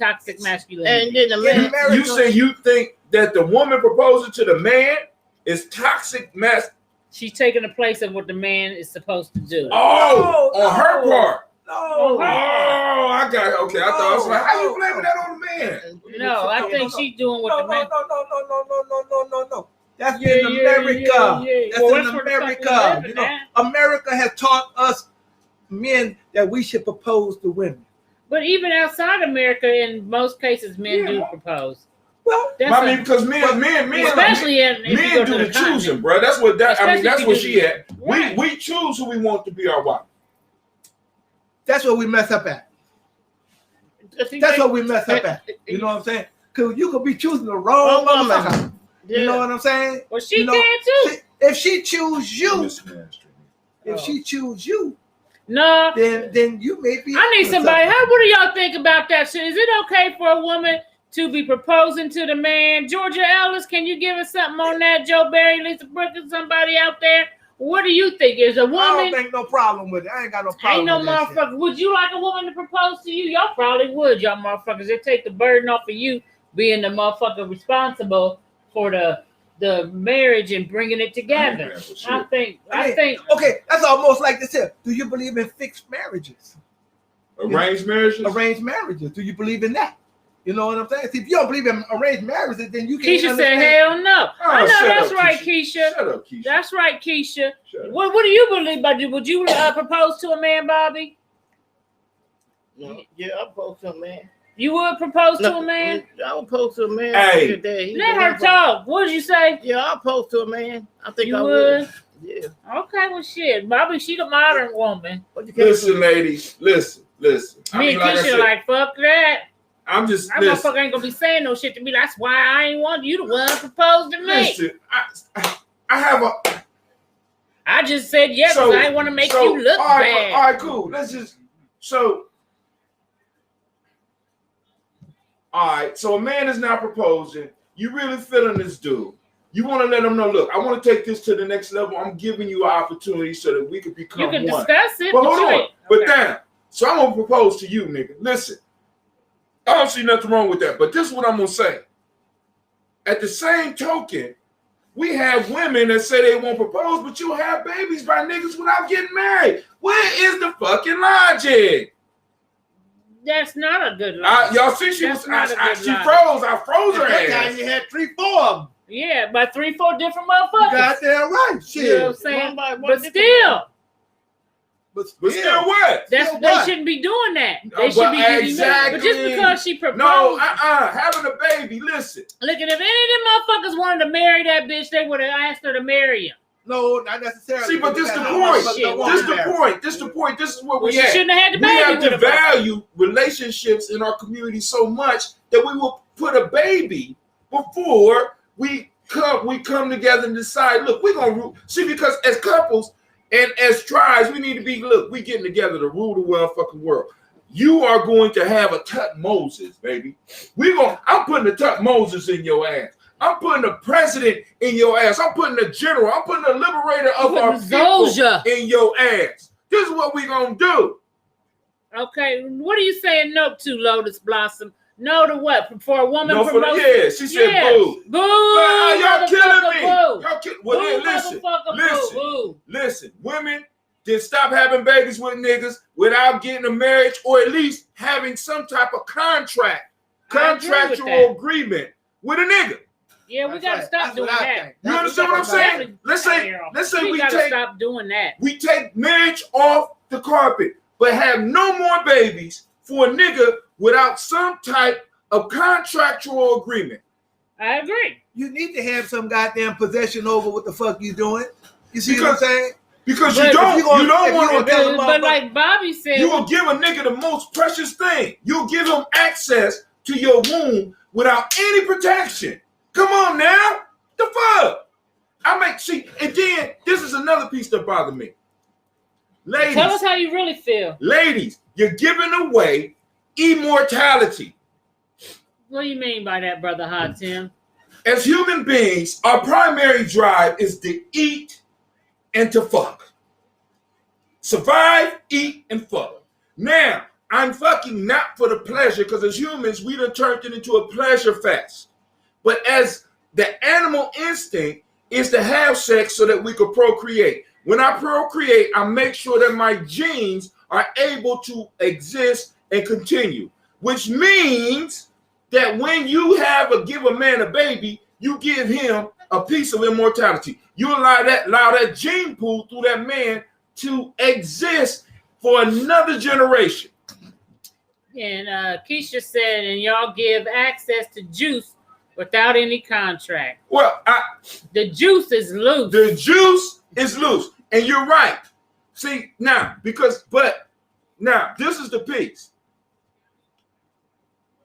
masculinity. And then the man. You say you think that the woman proposing to the man is toxic masculinity. She's taking the place of what the man is supposed to do. On her part. No. I got it. Okay, I thought I was like, how you blaming that on the man? No, I think she's doing what the man. No. That's in America. That's in America. America has taught us men that we should propose to women. But even outside America, in most cases, men do propose. Well, because men, especially men do the choosing, bro. That's what that's what she at. Right. We choose who we want to be our wife. That's what we mess up at. That's what we mess up at. You know what I'm saying? Because you could be choosing the wrong motherfucker. Yeah. You know what I'm saying? Well, she can too. If she choose you, no, then you may be. I need somebody. What do y'all think about that shit? Is it okay for a woman to be proposing to the man? Georgia Ellis, can you give us something on that? Joe Barry, Lisa Brooks, somebody out there? What do you think? Is a woman? I don't think no problem with it. I ain't got no problem. Ain't no motherfucker. Would you like a woman to propose to you? Y'all probably would, y'all motherfuckers. It take the burden off of you being the motherfucker responsible for the marriage and bringing it together. I think. Okay, that's almost like this here. Do you believe in fixed marriages? Arranged marriages? Arranged marriages. Do you believe in that? You know what I'm saying? See, if you don't believe in arranged marriages, then you can't. Keisha said, "Hell no." I know that's right, Keisha. Shut up, Keisha. That's right, Keisha. What do you believe about it? Would you propose to a man, Bobby? No. Yeah, I propose to a man. You would propose to a man? I would propose to a man. Hey, let her talk. What did you say? Yeah, I'll propose to a man. I think you I would. Yeah. Okay, well, shit. Bobby, she the modern woman. Listen, ladies. Listen. Me and Keisha like, fuck that. I'm just. That motherfucker ain't gonna be saying no shit to me. That's why I ain't want you to one propose to me. Listen, I have a. I just said yes because I want to make you look bad. All right, cool. Let's just. All right, so a man is now proposing. You really feeling this dude. You want to let him know, look, I want to take this to the next level. I'm giving you an opportunity so that we can become one. You can discuss it. But hold on. But damn. So I'm going to propose to you, nigga. Listen. I don't see nothing wrong with that. But this is what I'm going to say. At the same token, we have women that say they won't propose, but you have babies by niggas without getting married. Where is the fucking logic? That's not a good logic. Y'all see she froze. I froze her ass. That time you had 3-4 of them. Yeah, by 3-4 different motherfuckers. You goddamn right. Shit. You know what I'm saying? But still what? They shouldn't be doing that. They should be getting married. But just because she proposed. No, having a baby, listen. Look, if any of them motherfuckers wanted to marry that bitch, they would have asked her to marry him. No, not necessarily. See, but this the point. This the point. This is what we have. Shouldn't have had the baby. We have to value relationships in our community so much that we will put a baby before we come together and decide, look, we're gonna see, because as couples and as tribes, we need to be, look, we getting together to rule the motherfucking world. You are going to have a Tut Moses, baby. I'm putting a Tut Moses in your ass. I'm putting the president in your ass. I'm putting the general. I'm putting the liberator of our people in your ass. This is what we're going to do. Okay. What are you saying no to, Lotus Blossom? No to what? For a woman promotion? Yeah, she said boo. Boo. Y'all killing me. Boo. Listen. Women, then stop having babies with niggas without getting a marriage, or at least having some type of contractual agreement with a nigga. Yeah, we gotta stop doing that. You understand what I'm saying? Let's say we gotta stop doing that. We take marriage off the carpet, but have no more babies for a nigga without some type of contractual agreement. I agree. You need to have some goddamn possession over what the fuck you doing. You see what I'm saying? Because you don't want to. But like Bobby said, you will give a nigga the most precious thing. You'll give him access to your womb without any protection. Come on now. The fuck? And then this is another piece that bothered me. Ladies. Tell us how you really feel. Ladies, you're giving away immortality. What do you mean by that, Brother Hot Tim? As human beings, our primary drive is to eat and to fuck. Survive, eat, and fuck. Now, I'm fucking not for the pleasure, because as humans, we done turned it into a pleasure fest. But as the animal instinct is to have sex so that we could procreate. When I procreate, I make sure that my genes are able to exist and continue, which means that when you give a man a baby, you give him a piece of immortality. You allow that gene pool through that man to exist for another generation. And Keisha said, and y'all give access to juice without any contract. Well, the juice is loose. The juice is loose. And you're right. See, now, this is the piece.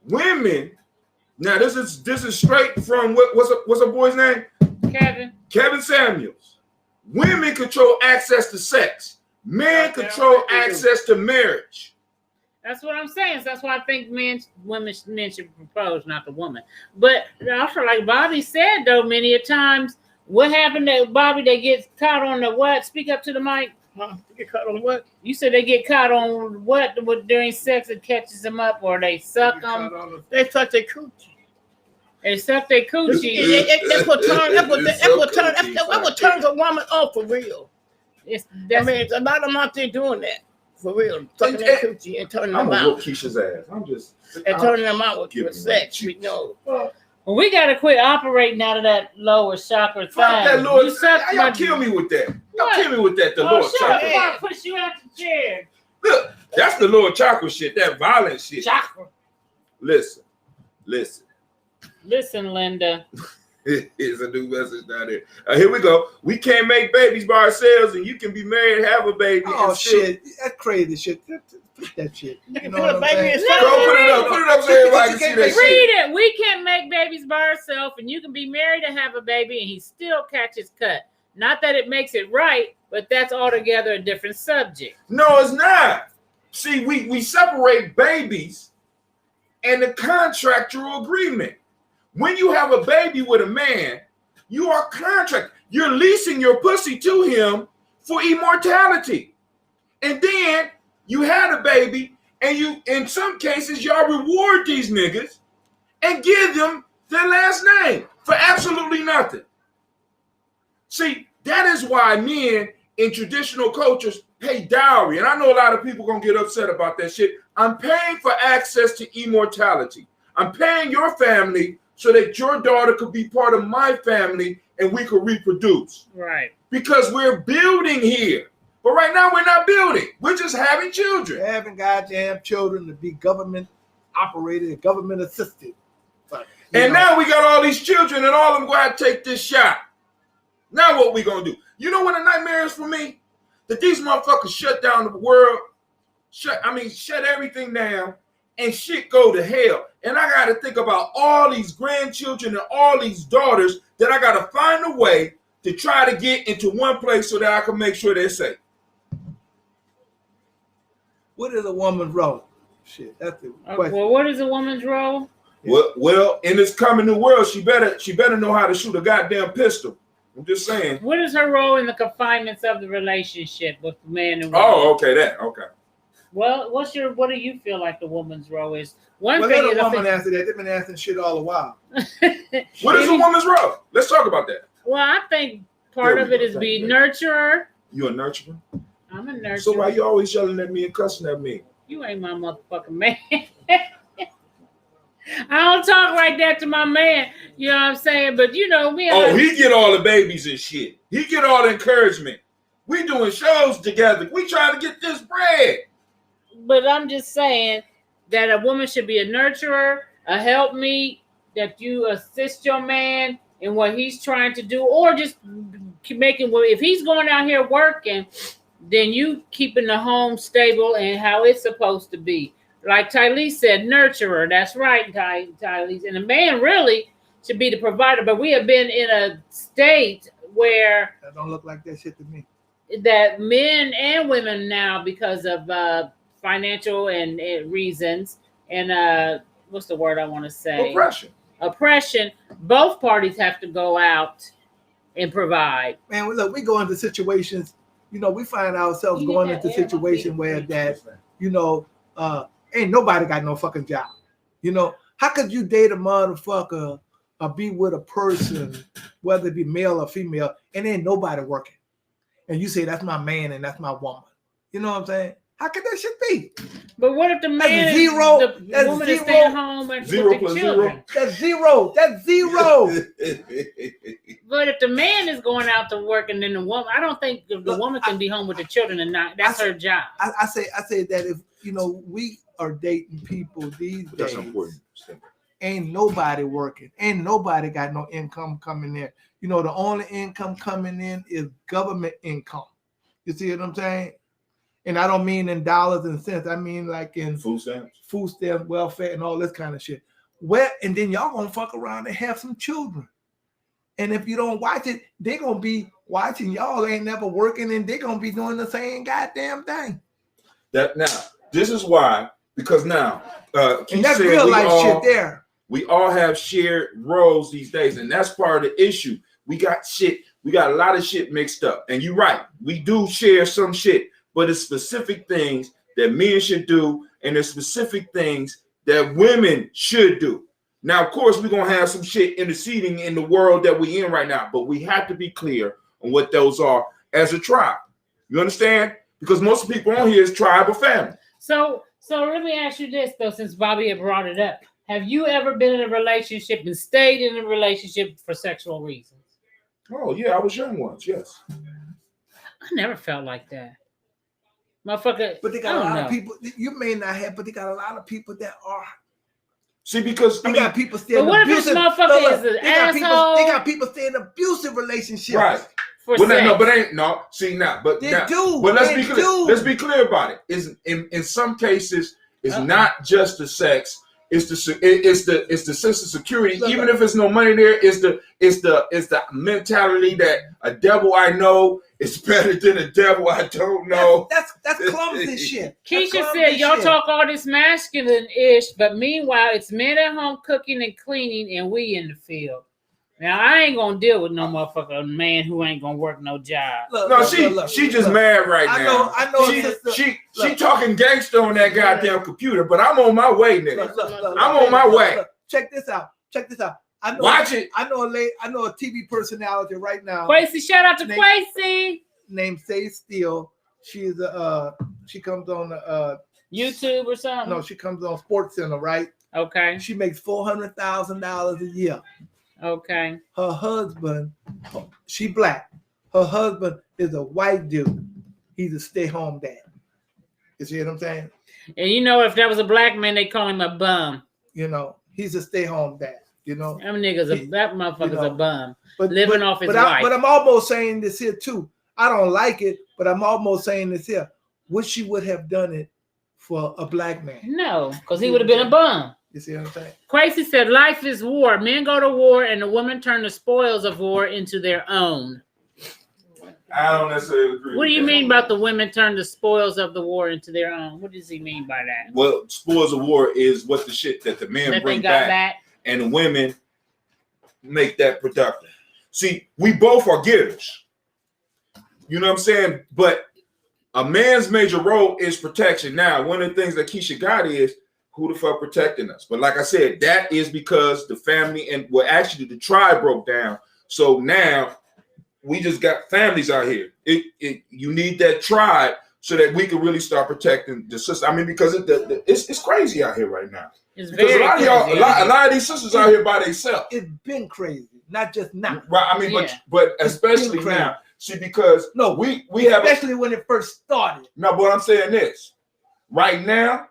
Women, now this is straight from what's a boy's name? Kevin Samuels. Women control access to sex. Men control access to marriage. That's what I'm saying. So that's why I think men should propose, not the woman. But also, like Bobby said, though, many a times, what happened to Bobby? They get caught on the what? Speak up to the mic. They get caught on what? You said they get caught on what during sex? It catches them up, or they suck them. They suck their coochie. They suck their coochie. That's what turns a woman off for real. I mean, a lot of them out there doing that. For real, sucking that coochie and turning them out. I'm gonna whoop Keisha's ass. Turning them out with sex. We know. Well, we gotta quit operating out of that lower chakra thing. That Lord, y'all kill me with that. Y'all kill me with that. The Lord chakra. I'll push you out the chair. Look, that's the Lord chakra shit. That violent shit. Chakra. Listen, Linda. Here's a new message down there. Here we go. We can't make babies by ourselves, and you can be married, have a baby. Oh shit, that's crazy shit. That shit. You know what I'm saying? Put it up so everybody can see that shit. Read it. We can't make babies by ourselves, and you can be married and have a baby, and he still catches cut. Not that it makes it right, but that's altogether a different subject. No, it's not. See, we separate babies and the contractual agreement. When you have a baby with a man, you are contract. You're leasing your pussy to him for immortality. And then you had a baby, and you, in some cases, y'all reward these niggas and give them their last name for absolutely nothing. See, that is why men in traditional cultures pay dowry. And I know a lot of people gonna get upset about that shit. I'm paying for access to immortality. I'm paying your family so that your daughter could be part of my family and we could reproduce. Right. Because we're building here. But right now we're not building. We're just having children. We're having goddamn children to be government operated, government assisted. But, now we got all these children and all of them going to take this shot. Now what we going to do? You know what a nightmare is for me? That these motherfuckers shut down the world, shut everything down, and shit go to hell. And I got to think about all these grandchildren and all these daughters that I got to find a way to try to get into one place so that I can make sure they're safe. What is a woman's role? Shit, that's the question. Well, what is a woman's role? Well, in this coming new world, she better know how to shoot a goddamn pistol. I'm just saying. What is her role in the confinements of the relationship with the man and woman? Oh, okay, okay. Well, what do you feel like the woman's role is? Let a woman answer that. They've been asking shit all the while. What is a woman's role? Let's talk about that. Well, I think part of it is be nurturer. You a nurturer? I'm a nurturer. So why you always yelling at me and cussing at me? You ain't my motherfucking man. I don't talk like that to my man. You know what I'm saying? But you know me. He get all the babies and shit. He get all the encouragement. We doing shows together. We trying to get this bread. But I'm just saying that a woman should be a nurturer, a helpmeet, that you assist your man in what he's trying to do, or just making, if he's going out here working, then you keeping the home stable and how it's supposed to be. Like Tylese said, nurturer. That's right, Tylese. And the man really should be the provider. But we have been in a state where that don't look like that shit to me. That men and women now, because of financial and reasons, and what's the word I want to say? Oppression. Both parties have to go out and provide. Man, look, we go into situations. We find ourselves going into situations where that, ain't nobody got no fucking job. How could you date a motherfucker or be with a person, whether it be male or female, and ain't nobody working? And you say, that's my man and that's my woman. You know what I'm saying? How could that shit be? But what if the man the woman is staying home and with the children? That's zero. That's zero. But if if the man is going out to work and then the woman, I don't think if the woman can be home with the children and not, that's her job. I say that if we are dating people these days, ain't nobody working, ain't nobody got no income coming in. The only income coming in is government income. You see what I'm saying? And I don't mean in dollars and cents. I mean like in food stamps, welfare, and all this kind of shit. And then y'all gonna fuck around and have some children. And if you don't watch it, they're gonna be watching y'all ain't never working, and they're gonna be doing the same goddamn thing. This is why, because now and that's real life shit there. We all have shared roles these days, and that's part of the issue. We got a lot of shit mixed up. And you're right, we do share some shit, but it's specific things that men should do, and there's specific things that women should do. Now, of course, we're gonna have some shit interceding in the world that we're in right now, but we have to be clear on what those are as a tribe. You understand? Because most people on here is tribe or family. So let me ask you this though, since Bobby had brought it up. Have you ever been in a relationship and stayed in a relationship for sexual reasons? Oh yeah, I was young once, yes. I never felt like that. Motherfucker. But they got a lot of people, you may not have, but they got a lot of people that are. See, because they got people still in abusive. But what if this motherfucker is an asshole? They got people staying in abusive relationships. Right. But let's be clear about it. Is in some cases, it's not just the sex. It's the sense of security. Even if there's no money there, it's the mentality that a devil I know is better than a devil I don't know. That's clumsy shit. Keisha said y'all talk all this masculine-ish, but meanwhile it's men at home cooking and cleaning, and we in the field. Now I ain't gonna deal with no motherfucker man who ain't gonna work no job. She just mad right now. I know. She talking gangster on that goddamn computer, but I'm on my way, nigga. I'm on my way. Check this out. I know, watch it. I know a TV personality right now. Quasi, shout out to Quasi. Named Say Steele. She's she comes on YouTube or something. No, she comes on Sports Center, right? Okay. She makes $400,000 a year. Okay. Her husband, she black. Her husband is a white dude. He's a stay-home dad. You see what I'm saying? And if that was a black man, they call him a bum. He's a stay-home dad. That motherfucker's a bum. Living off his wife. But I'm almost saying this here too. I don't like it, but I'm almost saying this here. Wish she would have done it for a black man. No, because he would have been a bum. You see what I'm saying? Quasi said, life is war. Men go to war and the women turn the spoils of war into their own. I don't necessarily agree. What do you mean about the women turn the spoils of the war into their own? What does he mean by that? Well, spoils of war is what the shit that the men bring back and the women make that productive. See, we both are givers. You know what I'm saying? But a man's major role is protection. Now, one of the things that Keisha got is who the fuck protecting us? But like I said, that is because the family actually the tribe broke down. So now we just got families out here. You need that tribe so that we can really start protecting the sister. I mean, because it's crazy out here right now. It's because very a lot of these sisters out here by themselves. It's been crazy, not just now. Right. I mean, but especially now. See, because we have especially when it first started. No, but I'm saying this right now.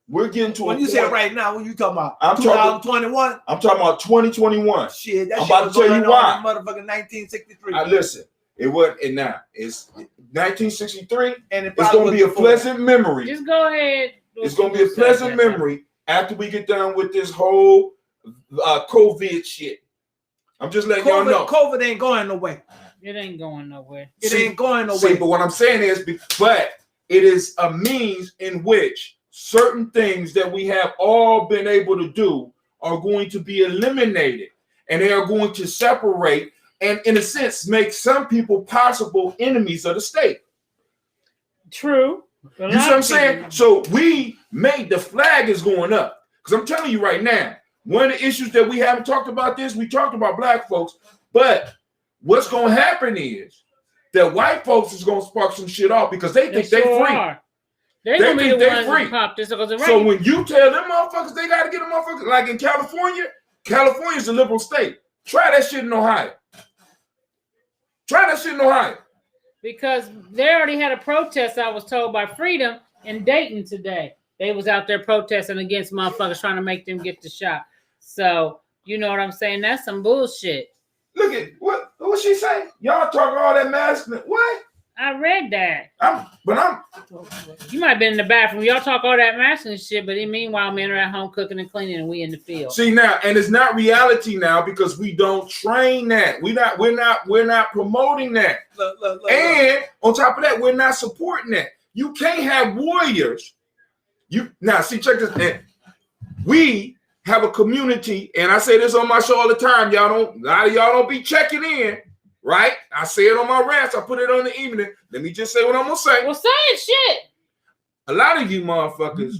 We're getting to when you say right now, what you talking about? I'm 2021. I'm talking about 2021. Shit, I'm about to tell you why. Motherfucking 1963. Listen, it wasn't, and now it's 1963, and it's going to be a pleasant memory. Just go ahead. It's going to be a pleasant memory after we get done with this whole COVID shit. I'm just letting y'all know. COVID ain't going nowhere. It ain't going nowhere. It ain't going nowhere. See, but what I'm saying is, but it is a means in which certain things that we have all been able to do are going to be eliminated, and they are going to separate and, in a sense, make some people possible enemies of the state. True. You see what I'm saying? So we made the flag is going up. Because I'm telling you right now, one of the issues that we haven't talked about we talked about black folks, but what's going to happen is that white folks is going to spark some shit off because they think they're free. They're going to be the ones who pop this. So when you tell them motherfuckers they got to get a motherfucker, like in California is a liberal state. Try that shit in Ohio. Try that shit in Ohio. Because they already had a protest, I was told, by Freedom in Dayton today. They was out there protesting against motherfuckers trying to make them get the shot. So, you know what I'm saying? That's some bullshit. Look at what she say? Y'all talk all that masculine. What? I read that. You might have been in the bathroom. Y'all talk all that masculine shit, but meanwhile, men are at home cooking and cleaning, and we in the field. See now, and it's not reality now because we don't train that. We're not promoting that. And on top of that, we're not supporting that. You can't have warriors. Check this. And we have a community, and I say this on my show all the time. A lot of y'all don't be checking in. Right? I say it on my rants. I put it on the evening. Let me just say what I'm going to say. Well, say it, shit. A lot of you motherfuckers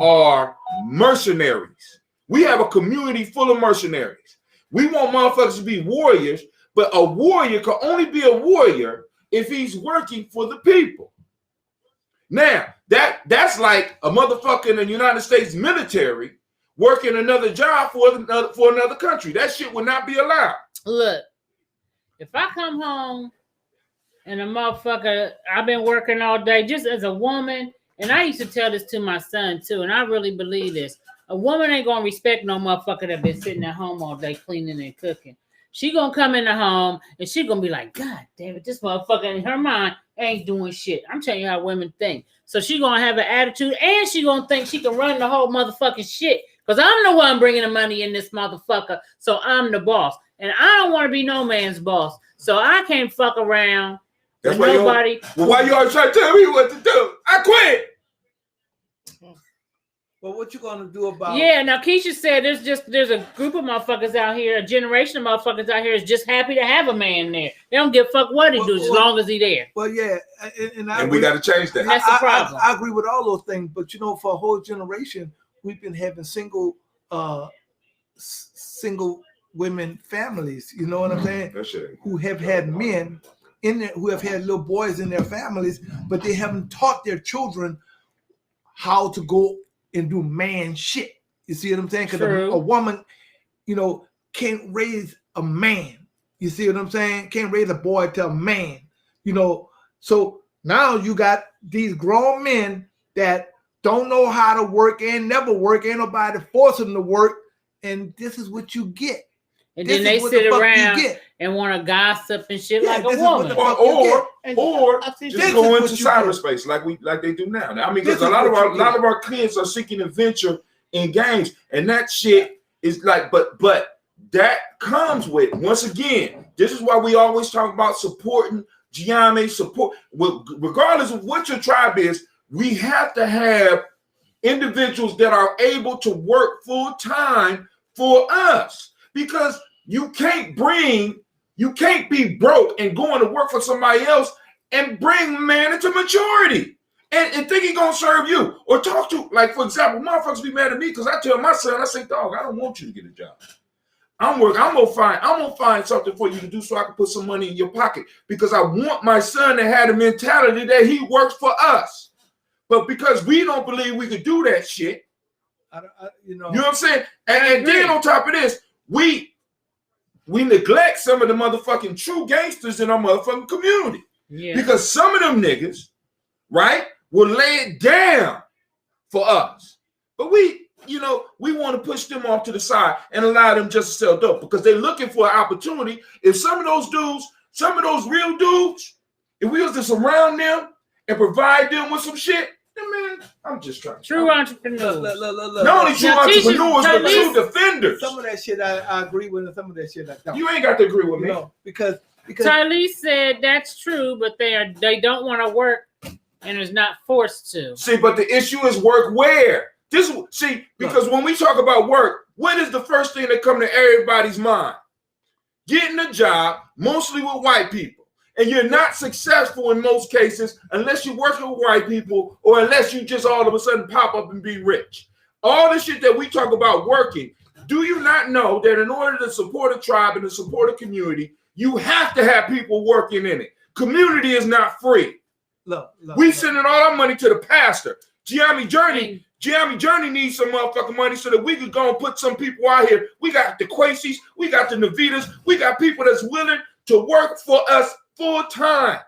are mercenaries. We have a community full of mercenaries. We want motherfuckers to be warriors, but a warrior can only be a warrior if he's working for the people. Now, that's like a motherfucker in the United States military working another job for another country. That shit would not be allowed. Look. If I come home and a motherfucker, I've been working all day just as a woman, and I used to tell this to my son too, and I really believe this. A woman ain't gonna respect no motherfucker that been sitting at home all day cleaning and cooking. She gonna come in the home and she gonna be like, God damn it, this motherfucker in her mind ain't doing shit. I'm telling you how women think. So she gonna have an attitude and she gonna think she can run the whole motherfucking shit. Because I'm the one bringing the money in this motherfucker, so I'm the boss. And I don't want to be no man's boss. So I can't fuck around with nobody. Why you always trying to tell me what to do? I quit. Well, what you gonna do about? Yeah, now Keisha said there's a group of motherfuckers out here, a generation of motherfuckers out here is just happy to have a man there. They don't give a fuck what he do as long as he there. Well, yeah, and we got to change that. That's the problem. I agree with all those things, but for a whole generation, we've been having single women families, you know what I'm saying? Who have had men in there, who have had little boys in their families, but they haven't taught their children how to go and do man shit. You see what I'm saying? Because a woman, can't raise a man. You see what I'm saying? Can't raise a boy to a man. So now you got these grown men that don't know how to work and never work. Ain't nobody force them to work, and this is what you get. And then they sit around and want to gossip and shit like a woman. Or just go into cyberspace like they do now. I mean, because a lot of our kids are seeking adventure in games, and that shit is like, but that comes with, once again, this is why we always talk about supporting Gye-Nyame support. Regardless of what your tribe is, we have to have individuals that are able to work full time for us. Because you can't be broke and going to work for somebody else and bring a man into maturity and think he's gonna serve you or talk to, like, for example, motherfuckers be mad at me because I tell my son, I say, dog, I don't want you to get a job. I'm gonna find something for you to do so I can put some money in your pocket because I want my son to have the mentality that he works for us. But because we don't believe we could do that shit, you know what I'm saying? And then on top of this, we neglect some of the motherfucking true gangsters in our motherfucking community. Yeah. Because some of them niggas, right, will lay it down for us. But we want to push them off to the side and allow them just to sell dope because they're looking for an opportunity. If some of those dudes, some of those real dudes, if we was to surround them and provide them with some shit, then man, I'm just trying. True entrepreneurs. Not only true entrepreneurs, but true defenders. Some of that shit I agree with, and some of that shit I don't. You ain't got to agree with me. Because Charlie said that's true, but they don't want to work and is not forced to. See, but the issue is work where? Because when we talk about work, what is the first thing that come to everybody's mind? Getting a job, mostly with white people. And you're not successful in most cases unless you're working with white people or unless you just all of a sudden pop up and be rich. All the shit that we talk about working, do you not know that in order to support a tribe and to support a community, you have to have people working in it? Community is not free. We sending all our money to the pastor. Gye-Nyame Journey needs some motherfucking money so that we could go and put some people out here. We got the Quasis, we got the Navitas, we got people that's willing to work for us full time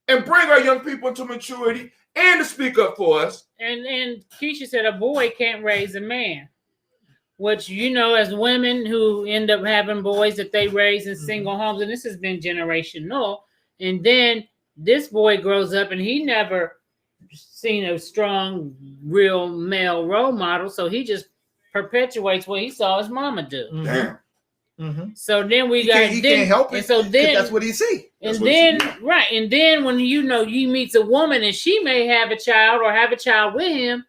and bring our young people into maturity and to speak up for us. And Keisha said a boy can't raise a man. Which, as women who end up having boys that they raise in single homes, and this has been generational, and then this boy grows up and he never seen a strong, real male role model, so he just perpetuates what he saw his mama do. Damn. So then he can't help it. And so then that's what he see. And then when he meets a woman and she may have a child or have a child with him,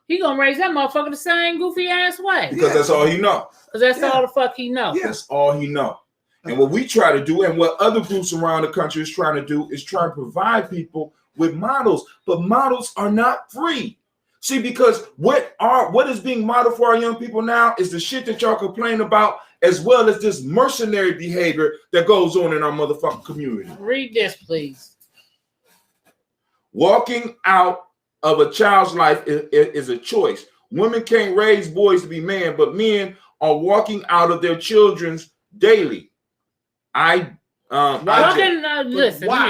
he gonna raise that motherfucker the same goofy ass way. Because that's all he know. Because that's all the fuck he know. Yeah. That's all he know. And what we try to do, and what other groups around the country is trying to do, is try to provide people with models. But models are not free. See, because what is being modeled for our young people now is the shit that y'all complain about, as well as this mercenary behavior that goes on in our motherfucking community. Read this, please. Walking out of a child's life is a choice. Women can't raise boys to be men, but men are walking out of their children's daily. Listen, let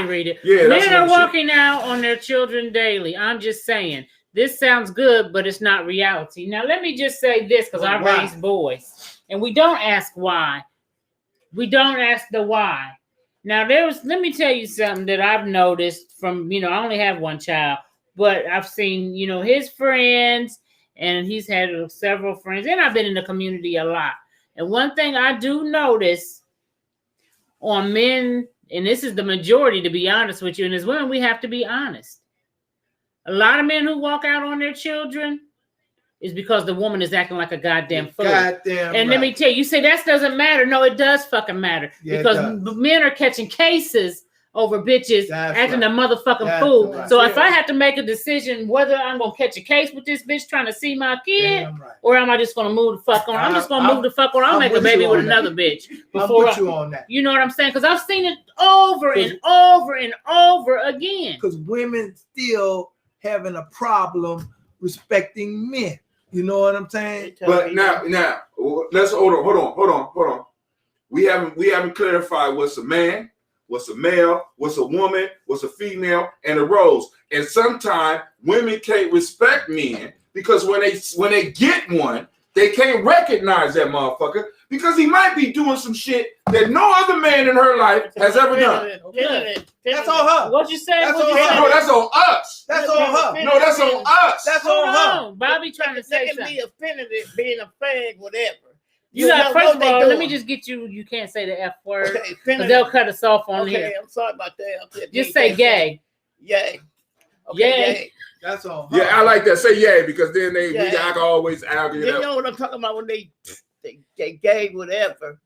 me read it. Yeah, men are walking out on their children daily. I'm just saying, this sounds good, but it's not reality. Now, let me just say this, because I raise boys, and we don't ask why. We don't ask the why. Now, let me tell you something that I've noticed from, I only have one child, but I've seen, his friends, and he's had several friends, and I've been in the community a lot. And one thing I do notice on men, and this is the majority, to be honest with you, and as women, we have to be honest. A lot of men who walk out on their children is because the woman is acting like a goddamn fool. Let me tell you, say that doesn't matter. No, it does fucking matter. Because men are catching cases over bitches acting a motherfucking fool. Right. So if I have to make a decision whether I'm going to catch a case with this bitch trying to see my kid, or am I just going to move the fuck on? I'm just going to move the fuck on. I'll make a baby with another bitch. Before you on that. You know what I'm saying? Because I've seen it over and over and over again. Because women still having a problem respecting men. You know what I'm saying? But now, let's hold on. We haven't clarified what's a man, what's a male, what's a woman, what's a female, and a rose. And sometimes women can't respect men because when they get one, they can't recognize that motherfucker because he might be doing some shit that no other man in her life has ever done. That's on her. What you say? No, that's on us. That's on her. No, that's on us. That's on her. Bobby trying to say something. They can be offended at being a fag, whatever. First of all, let me just get you. You can't say the F word because they'll cut us off on here. Okay, I'm sorry about that. Just say gay. Yay. Yay. That's all. Yeah, I like that. Say yay because then I can always argue. You know what I'm talking about when they gay, whatever.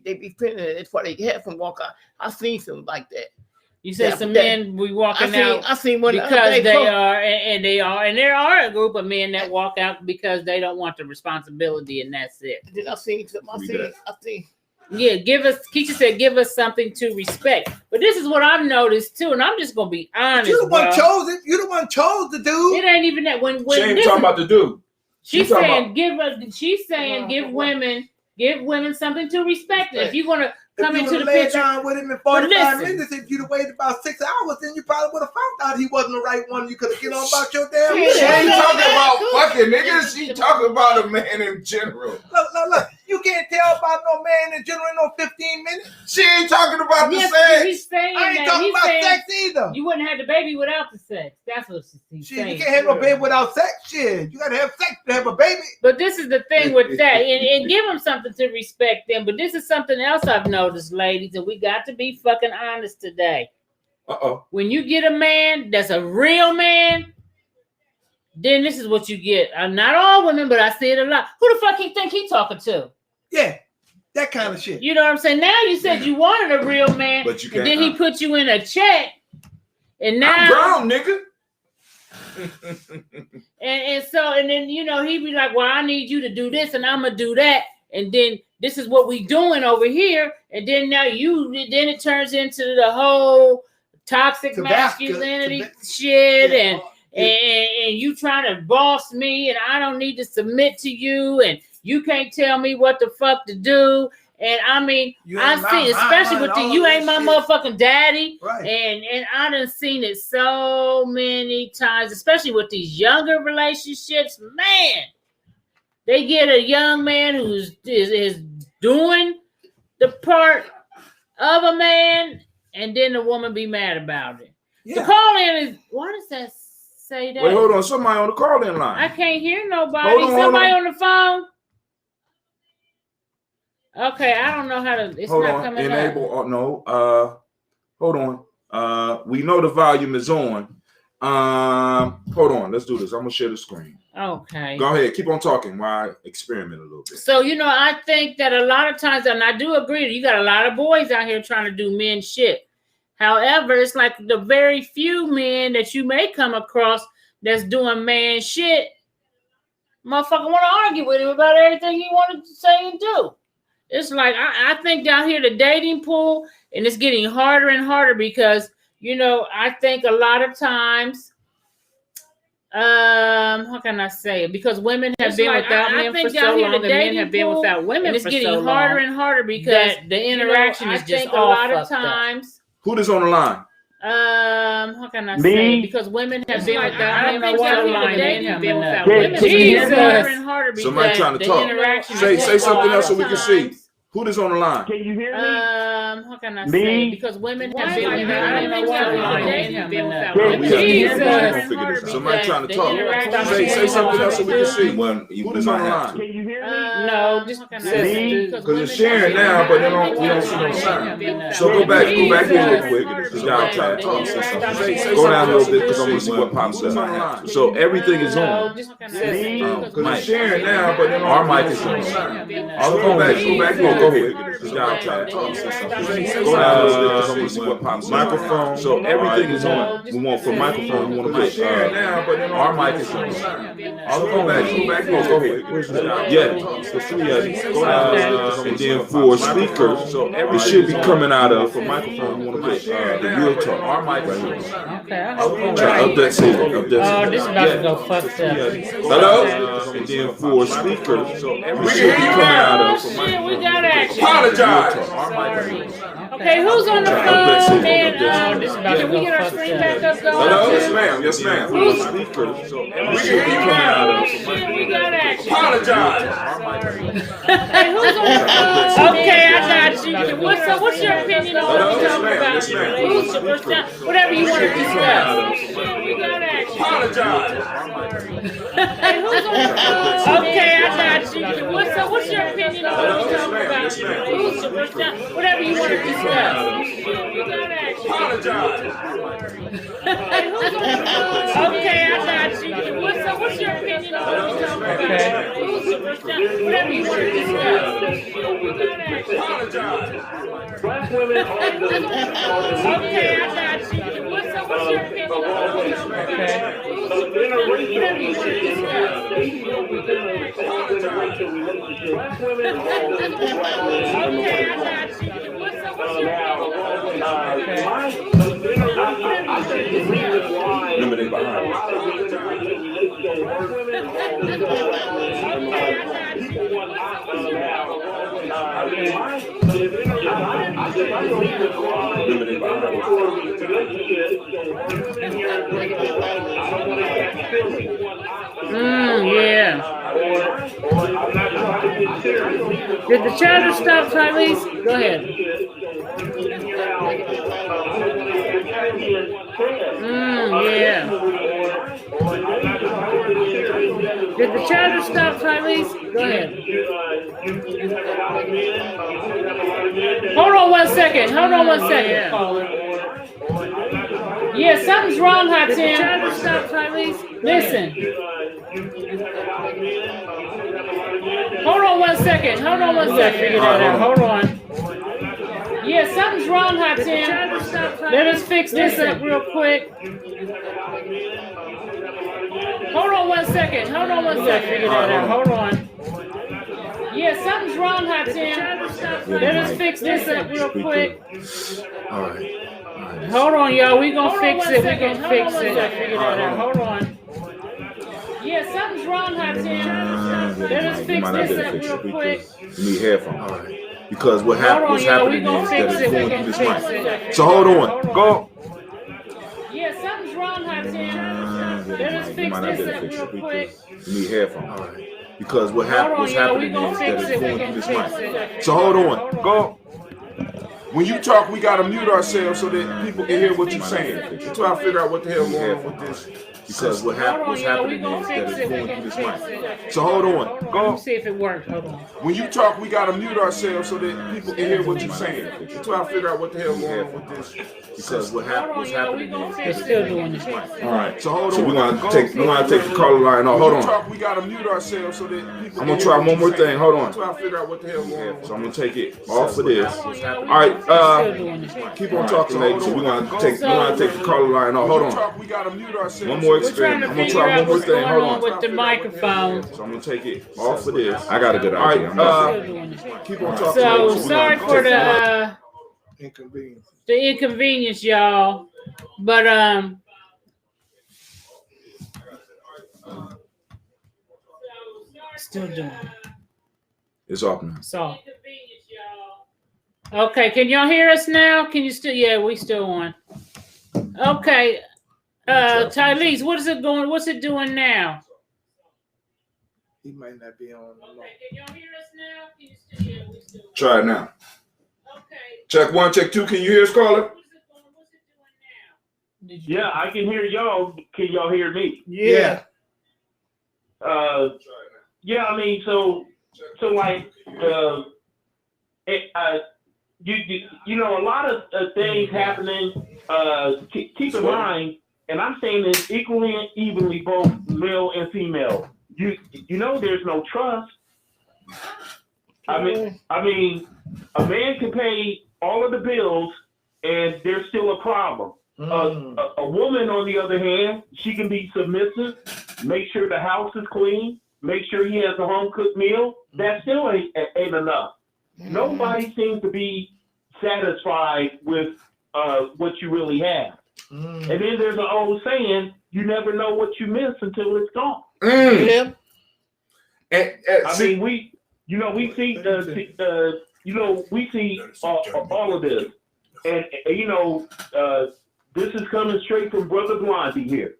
They be offended. That's why they have them walk out. I've seen some like that. You said some men we walking out. I seen one because they are, and there are a group of men that walk out because they don't want the responsibility, and that's it. Then I seen. Yeah, Keisha said, give us something to respect. But this is what I've noticed too, and I'm just gonna be honest. You the one chose it. You the one chose the dude. It ain't even that. When she ain't talking about the dude. She's saying give women something to respect. If you're gonna come into the picture down with him in 45 minutes, if you'd have waited about 6 hours, then you probably would have found out he wasn't the right one. You could have get on about your damn. She ain't talking about fucking niggas. She talking about a man in general. Look. You can't tell about no man in general in no 15 minutes. She ain't talking about the sex. I ain't talking about sex either. You wouldn't have the baby without the sex. That's what she's saying. You can't have no baby without sex. Shit, you gotta have sex to have a baby. But this is the thing with that, and give them something to respect them. But this is something else I've noticed, ladies, and we got to be fucking honest today. When you get a man that's a real man, then this is what you get. Not all women, but I see it a lot. Who the fuck he think he talking to? Yeah, that kind of shit. You know what I'm saying? Now you said you wanted a real man, but you can't, and then he put you in a check, and now I'm grown, nigga. and then he be like, well, I need you to do this, and I'm gonna do that, and then this is what we doing over here, and then now then it turns into the whole toxic masculinity shit, and you trying to boss me, and I don't need to submit to you, and you can't tell me what the fuck to do. And I mean, I've seen, especially with the "you ain't my motherfucking daddy," right. and I done seen it so many times, especially with these younger relationships. Man, they get a young man who's is doing the part of a man, and then the woman be mad about it. Yeah. The call-in is, why does that say that? Wait, hold on. Somebody on the call-in line. I can't hear nobody. Somebody on the phone? Okay, I don't know how to. It's hold not on. coming Enable. up. No. Hold on. We know the volume is on. Hold on. Let's do this. I'm gonna share the screen. Okay. Go ahead. Keep on talking while I experiment a little bit. So I think that a lot of times, and I do agree, you got a lot of boys out here trying to do men shit. However, it's like the very few men that you may come across that's doing man shit. Motherfucker want to argue with him about everything he wanted to say and do. It's like, I think down here the dating pool, and it's getting harder and harder because, I think a lot of times, how can I say it? Because women have been without men for so long, and men have been without women for so long. And it's getting harder and harder because the interaction is just all fucked up. I think a lot of times. Who is on the line? How can I say it? Because women have been without men for so long, and men have been without women. Jesus. Harder and harder because somebody trying to talk. Say something else so we can see. Who is on the line? Can you hear me? How can I say it? Because women have been without men for so long, and men have been without women. Jesus. Somebody trying to talk. Say something else so we can see. Who is on the line? Can you hear me? No, just because it's sharing now, but we don't see no sign. So go back here real quick. This guy trying to talk. Go down a little bit because I'm gonna see what pops up. So everything is on. Because it's sharing now, but our mic is on. Go back here. Go ahead. This guy trying to talk. Go down a little bit because I'm gonna see what pops up. Microphone. So everything is on. We want for microphone. We want to put sharing now, but our mic is on. Go back. Go ahead. Yeah, the three of them. Go down a little bit, and then for speakers, it should be coming out of for microphone. We want to put the real talk. Our mic right here. Okay. Up that ceiling. Oh, this is about to go fucked up. Hello? And then for speakers, it should be coming out of for shit, we got action. Apologize. Okay, who's on the phone, man? Can we get our screen back up going? Hello? Yes, ma'am. Yes, ma'am. Who's speakers? It should be coming out of. Shit, we got action. Apologize. Hey, who's on the phone? Okay, I got you. What's your opinion on what we're talking about? Whatever you want to discuss. Shit, we got action. Apologize. Hey, who's on the phone? Okay, I got you. What's your opinion on what we're talking about? Whatever you want to discuss. We got action. Apologize. Hey, who's on the phone? Okay, I got you. What's your opinion on what we're talking about? Whatever you want to discuss. We got action. Apologize. Black women are okay, I got you. What's your opinion on what we're talking about? Whatever you want to discuss. Black women are okay, I got you. What's your opinion on what Remember they behind. Yeah. Did the chatter stop, Tyrese? Go ahead. Yeah. Did the chatter stop, Tyrese? Go ahead. Hold on 1 second. Caller. Yeah, something's wrong, Hot Tim. Did the chatter stop, Tyrese? Listen. Hold on 1 second. Figure that out. Hold on. Yeah, something's wrong, Hot Tim. Let us fix this up real quick. Hold on 1 second. Figure that out. Hold on. Yeah, something's wrong, Hot Tim. Let us fix this up real quick. All right. Hold on, y'all. We gonna fix it. Figure that out. Hold on. Yeah, something's wrong, Hot Tim. Let us fix this up real quick. You need headphones. All right. Because what's happening is that it's going through this mic. So hold on. Go. Yeah, something's wrong, Hatim. Let us fix this up real quick. You need headphones. Because what's happening is that it's going through this mic. So hold on. Go. When you talk, we gotta mute ourselves so that people can hear what you're saying. Until I figure out what the hell going on with this. Because what's happening is that it's going through this mic. So hold on. Go. Let me see if it works. Hold on. When you talk, we gotta mute ourselves so that people can hear what you're saying. Until I figure out what the hell going on with this. Because what's happening is they're still doing this. All right. So hold on. So we're gonna take the caller line off. Hold on. We gotta mute ourselves so that people. I'm gonna try one more thing. Hold on. Until I figure out what the hell going on. So I'm gonna take it off of this. All right. Keep on talking, ladies. So we're gonna take the caller line off. Hold on. We gotta mute ourselves. One more experiment. I'm gonna try one more thing. Hold on. With the microphone. So I'm gonna take it off of this. I got a good idea. Keep on talking. So sorry for the inconvenience, y'all. But still doing it. It's off now. So okay, can y'all hear us now? Can you still? Yeah, we still on. Okay, Tylese, what is it going? What's it doing now? He might not be on. Okay, can y'all hear us now? Can you still? Yeah, we still on. Try it now. Okay. Check 1, check 2. Can you hear us, caller? What's it doing now? Yeah, I can hear y'all. Can y'all hear me? Yeah. Yeah, I mean, so like, you know, a lot of things happening. Keep in mind, and I'm saying this equally and evenly, both male and female. You know, there's no trust. I mean, a man can pay all of the bills, and there's still a problem. A woman, on the other hand, she can be submissive, make sure the house is clean, make sure he has a home-cooked meal. That still ain't enough. Nobody seems to be satisfied with what you really have. And then there's an old saying, you never know what you miss until it's gone. Yeah. I mean, we see all of this. And you know, this is coming straight from Brother Blondie here.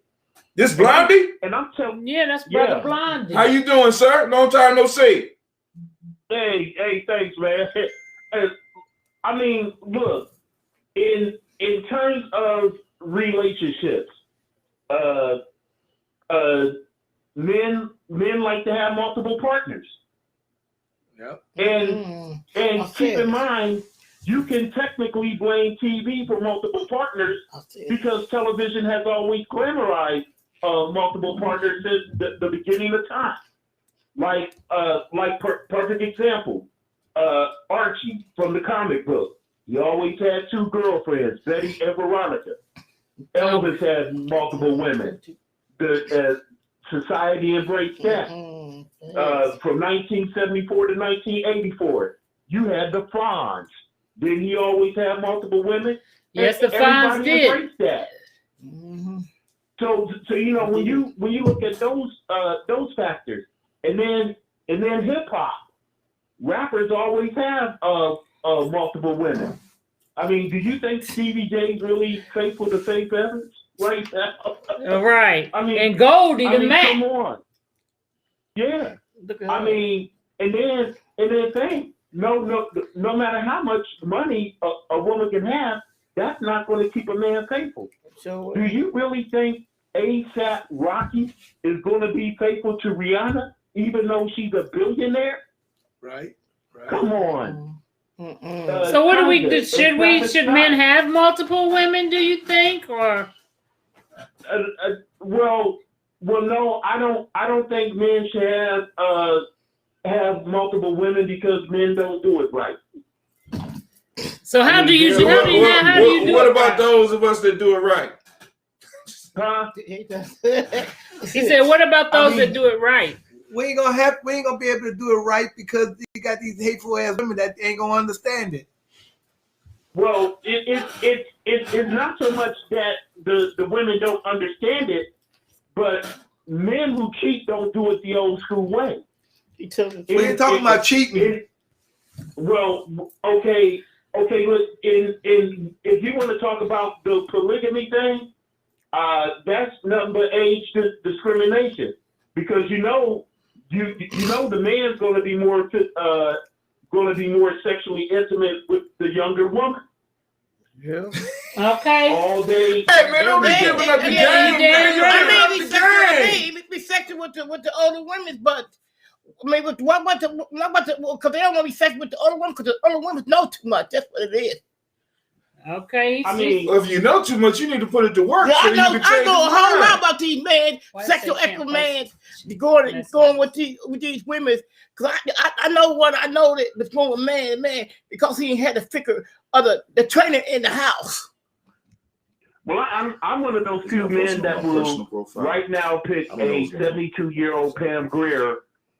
This Blondie? And I'm telling you. Yeah, that's Brother Blondie. How you doing, sir? Long time no see. Hey, thanks, man. I mean, look, in terms of relationships, men like to have multiple partners. Yep. And keep in mind, you can technically blame TV for multiple partners because television has always glamorized multiple partners since the beginning of time. Like perfect example, Archie from the comic book. He always had 2 girlfriends, Betty and Veronica. Elvis had multiple women. The society embraced that. From 1974 to 1984, you had the Fonz. Did he always have multiple women? Yes, the Fonz did. Embraced that. So you know, when you look at those factors, and then hip hop, rappers always have multiple women. I mean, do you think Stevie J's really faithful to Faith Evans right now? Right. I mean, and Goldie the man. Come on. Yeah. I mean, and then think, no matter how much money a woman can have, that's not going to keep a man faithful. So, do you really think ASAP Rocky is going to be faithful to Rihanna, even though she's a billionaire? Right. Come on. So what do we do? Should men have multiple women? Do you think, or? Well, no, I don't think men should have multiple women because men don't do it right. So how do you do it? What about those of us that do it right? Huh? He said, "What about those that do it right?" We ain't gonna be able to do it right because you got these hateful ass women that ain't gonna understand it. Well, it's not so much that the women don't understand it, but men who cheat don't do it the old school way. We ain't talking about cheating. Well, okay. Look, if you want to talk about the polygamy thing, that's nothing but age discrimination, because you know the man's going to be more sexually intimate with the younger woman. Yeah. Okay. All day. Hey man, don't be giving up the game, man. You're giving up the game. Be sexual with the older women, but I mean, because they don't want to be sexual with the older women, because the older women know too much. That's what it is. Okay. I mean, Well, if you know too much, you need to put it to work. Yeah, so I know you can a whole lot about these men, sexual they equal can't men, going with these women. Because I know that was going with man, because he had to figure the training in the house. well, I'm one of those few men that will right now pick a 72-year-old Pam Grier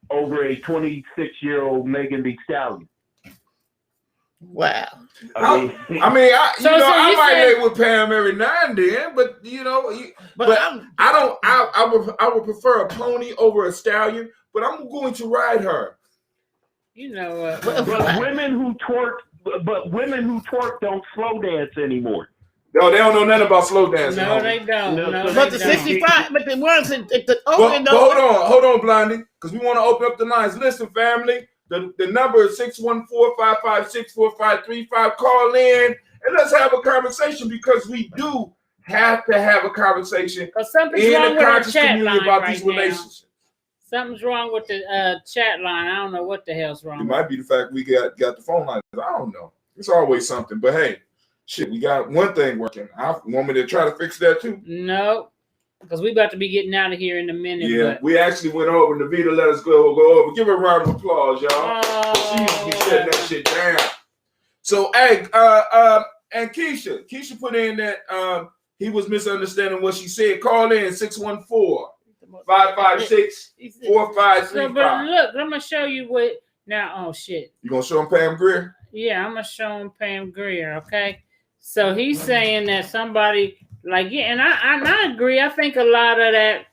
over a 26-year-old Megan Thee Stallion. Wow. I might lay with Pam every now and then, but I would prefer a pony over a stallion, but I'm going to ride her. You know what? But women who twerk don't slow dance anymore. No, they don't know nothing about slow dancing. No, they don't. No, But the 65, but the ones hold on, Blondie, because we want to open up the lines. Listen, family, the number is 614-556-4535. Call in and let's have a conversation, because we do have to have a conversation in the conscious community about these relationships. Something's wrong with the chat line. I don't know what the hell's wrong. It might be the fact we got the phone lines. I don't know. It's always something. But hey, shit, we got one thing working. I want me to try to fix that too. No, because we about to be getting out of here in a minute. Yeah, we actually went over. Navita let us go over. Give her a round of applause, y'all. She shutting that shit down. So, hey, and Keisha put in that he was misunderstanding what she said. Call in 614-556-4535. So, but look, I'm gonna show you what now. Oh shit! You gonna show him Pam Grier? Yeah, I'm gonna show him Pam Grier. Okay, so he's saying that somebody and I agree. I think a lot of that.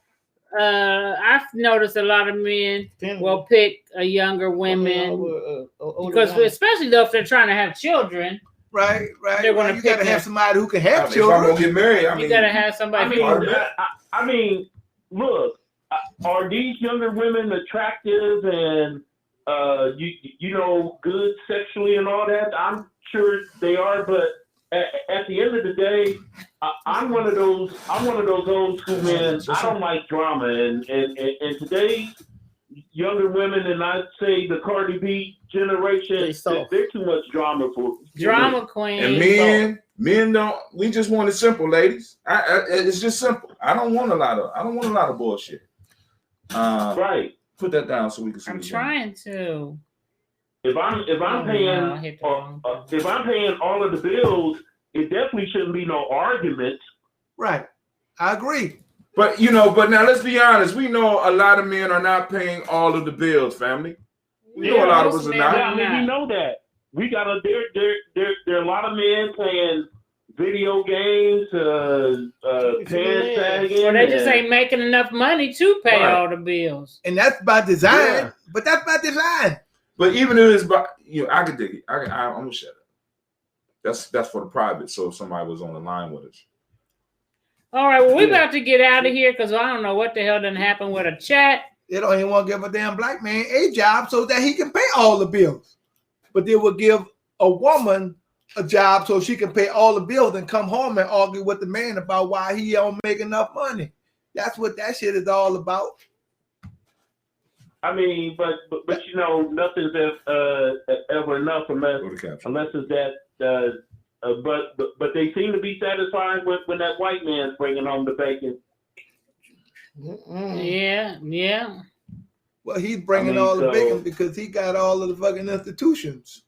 I've noticed a lot of men will pick a younger women because, especially though if they're trying to have children. Right. They're going to you got to have somebody who can have children. If I'm gonna get married, you got to have somebody. I mean, look, are these younger women attractive and good sexually and all that? I'm sure they are, but at the end of the day, I'm one of those old school men. I don't like drama, and today's younger women, and I'd say the Cardi B generation, they're too much drama for drama queen. And men don't. We just want it simple, ladies. It's just simple. I don't want a lot of bullshit. Right. Put that down so we can see. I'm trying to. If I'm paying all of the bills, it definitely shouldn't be no arguments. Right. I agree. But now let's be honest. We know a lot of men are not paying all of the bills, family. We know a lot of us are not. I mean, we know that. We got there are a lot of men playing video games, tagging. Well, they just ain't making enough money to pay all the bills. And that's by design. Yeah. But that's by design. But even if it's by, I could dig it. I'm gonna shut up. That's for the private. So if somebody was on the line with us. All right, well, we're about to get out of here because I don't know what the hell done happened with a chat. They don't even want to give a damn black man a job so that he can pay all the bills. But they will give a woman a job so she can pay all the bills and come home and argue with the man about why he don't make enough money. That's what that shit is all about. I mean, but nothing's ever enough unless it's that. But they seem to be satisfied when that white man's bringing home the bacon. Yeah. Well, he's bringing all the bacon because he got all of the fucking institutions.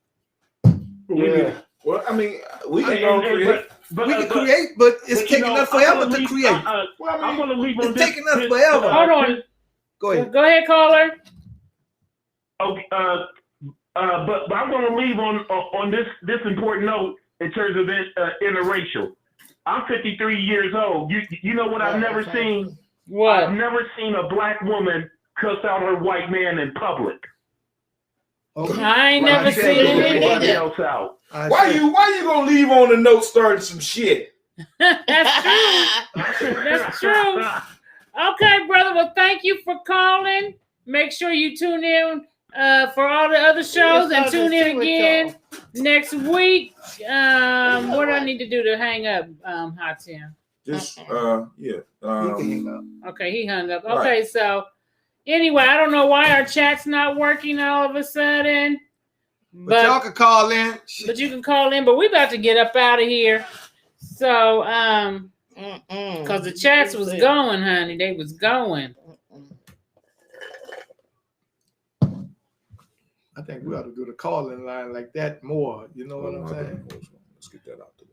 Yeah. Well, I mean, we can create. We can create, but it's taking us forever to create. I'm going to leave on this. It's taking us forever. Hold on. Go ahead. Go ahead, caller. Okay. But I'm going to leave on this important note in terms of interracial. I'm 53 years old. You know what I've never seen? What? I've never seen a black woman cuss out her white man in public. Okay. I ain't never seen Everybody it. else out. Why you gonna leave on the note starting some shit? That's true. That's true. Okay, brother. Well, thank you for calling. Make sure you tune in for all the other shows and tune in again next week. What do I need to do to hang up, Hot Tim? Just yeah. Okay, he hung up. Okay, so anyway, I don't know why our chat's not working all of a sudden. But y'all can call in. But you can call in. But we about to get up out of here. So because the chats was going, honey. They was going. I think we ought to do the calling line like that more. You know what I'm saying? Let's get that out the way.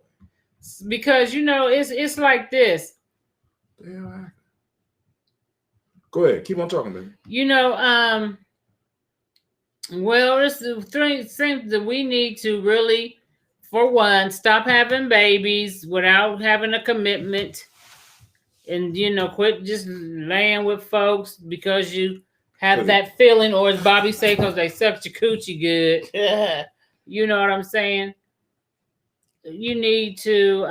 Because it's like this. Yeah. Go ahead, keep on talking, baby. Well, it's the things that we need to really, for one, stop having babies without having a commitment, and quit just laying with folks because you have that feeling, or as Bobby say, because they sucked your coochie good. You know what I'm saying? You need to.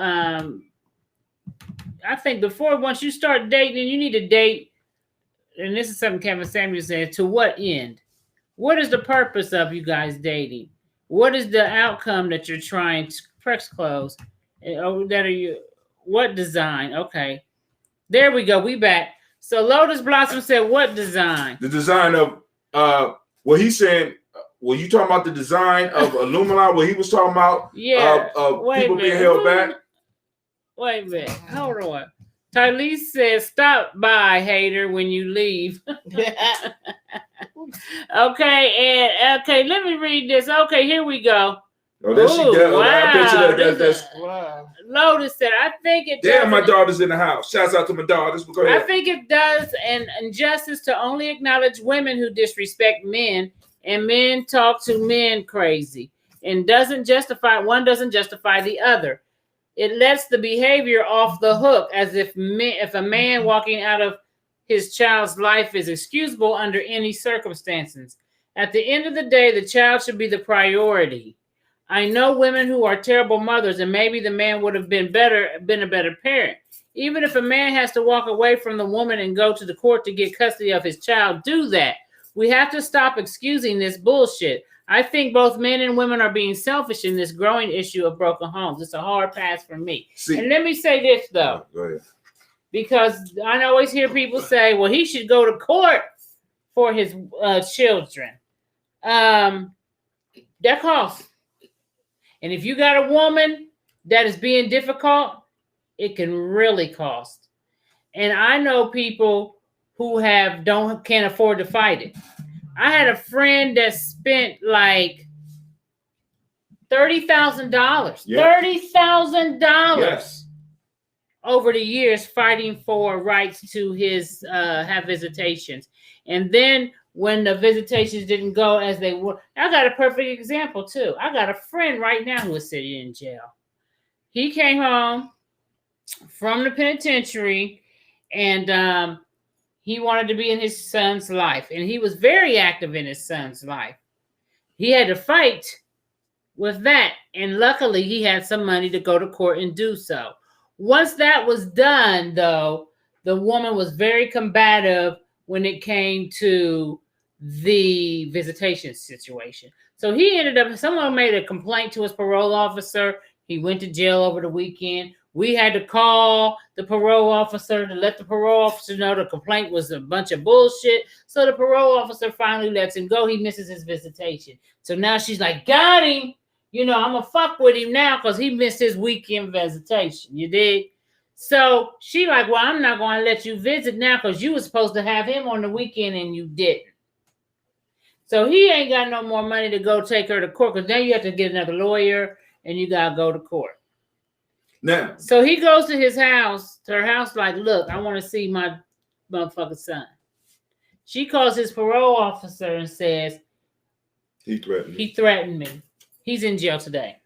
I think once you start dating, you need to date. And this is something Kevin Samuels said. To what end? What is the purpose of you guys dating? What is the outcome that you're trying to press close? What design? Okay. There we go. We back. So Lotus Blossom said, what design? The design of he said, were you talking about the design of Illuminati? What he was talking about? Yeah. People being held back? Wait a minute. Hold on. Tylese says, stop by, hater, when you leave. Okay, let me read this. Okay, here we go. Oh, there she go. I bet you that's wow. Lotus said, I think it damn, my daughter's in the house. Shouts out to my daughters. Go ahead. I think it does an injustice to only acknowledge women who disrespect men and men talk to men crazy and one doesn't justify the other. It lets the behavior off the hook, as if a man walking out of his child's life is excusable under any circumstances. At the end of the day, the child should be the priority. I know women who are terrible mothers, and maybe the man would have been a better parent. Even if a man has to walk away from the woman and go to the court to get custody of his child, do that. We have to stop excusing this bullshit. I think both men and women are being selfish in this growing issue of broken homes. It's a hard pass for me. And let me say this, though. Go ahead. Because I always hear people say, well, he should go to court for his children. That costs. And if you got a woman that is being difficult, it can really cost. And I know people who can't afford to fight it. I had a friend that spent like $30,000. Yep. $30,000. Yes. Over the years fighting for rights to his have visitations. And then when the visitations didn't go as they were, I got a perfect example too. I got a friend right now who is sitting in jail. He came home from the penitentiary and he wanted to be in his son's life. And he was very active in his son's life. He had to fight with that. And luckily he had some money to go to court and do so. Once that was done, though, the woman was very combative when it came to the visitation situation. So he ended up, someone made a complaint to his parole officer. He went to jail over the weekend. We had to call the parole officer to let the parole officer know the complaint was a bunch of bullshit. So the parole officer finally lets him go. He misses his visitation. So now she's like, got him. I'm going to fuck with him now because he missed his weekend visitation. You dig? So she like, well, I'm not going to let you visit now because you were supposed to have him on the weekend and you didn't. So he ain't got no more money to go take her to court because now you have to get another lawyer and you got to go to court. Now. So he goes to her house like, look, I want to see my motherfucking son. She calls his parole officer and says, he threatened me. He's in jail today.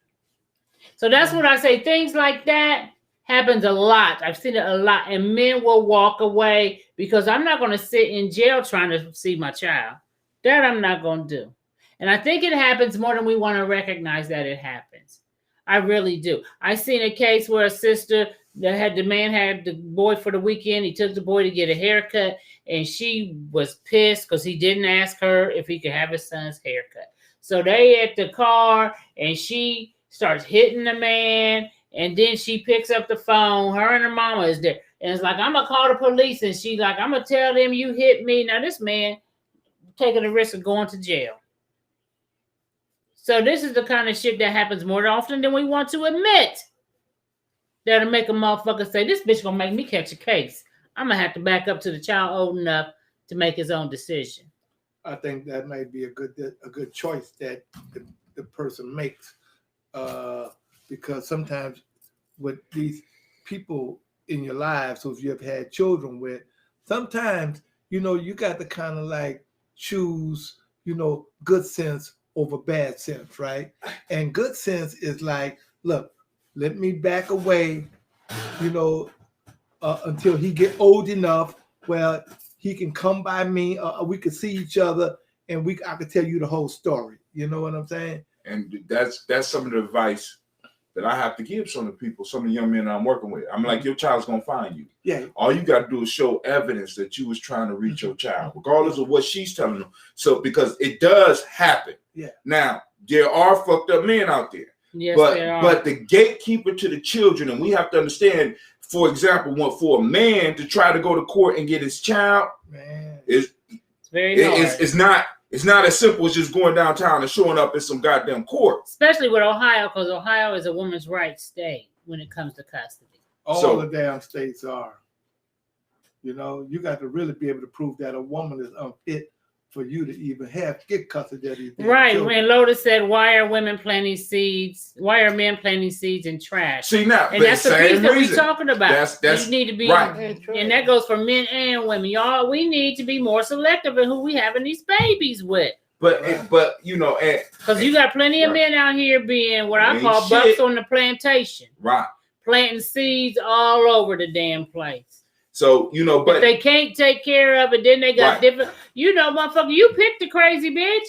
So that's what I say. Things like that happens a lot. I've seen it a lot. And men will walk away because I'm not going to sit in jail trying to see my child. That I'm not going to do. And I think it happens more than we want to recognize that it happens. I really do. I seen a case where a sister the man had the boy for the weekend. He took the boy to get a haircut, and she was pissed because he didn't ask her if he could have his son's haircut. So they at the car, and she starts hitting the man, and then she picks up the phone. Her and her mama is there. And it's like, I'm going to call the police. And she's like, I'm going to tell them you hit me. Now, this man taking the risk of going to jail. So this is the kind of shit that happens more often than we want to admit. That'll make a motherfucker say, this bitch going to make me catch a case. I'm going to have to back up to the child old enough to make his own decision. I think that might be a good choice that the person makes. Because sometimes with these people in your lives, so if you have had children with, sometimes, you got to kind of like choose, good sense over bad sense, right? And good sense is like, look, let me back away, until he get old enough where he can come by me, we can see each other, and I can tell you the whole story. You know what I'm saying? And that's some of the advice that I have to give some of the young men I'm working with. I'm like, your child's gonna find you. Yeah. All you got to do is show evidence that you was trying to reach your child, regardless of what she's telling them. So because it does happen. Yeah. Now there are fucked up men out there. Yes, but the gatekeeper to the children, and we have to understand. For example, for a man to try to go to court and get his child, it's very hard. It's not as simple as just going downtown and showing up in some goddamn court. Especially with Ohio, because Ohio is a woman's rights state when it comes to custody. All the damn states are. You got to really be able to prove that a woman is unfit for you to even get custody of these things. Right. When Lotus said, why are women planting seeds? Why are men planting seeds in trash? See now, and that's the piece that we're talking about. That's you need to be right. And that goes for men and women. Y'all, we need to be more selective in who we having these babies with. But because you got plenty of men out here being what I call bucks on the plantation. Right. Planting seeds all over the damn place. So, but if they can't take care of it, then they got different, motherfucker, you picked the crazy bitch.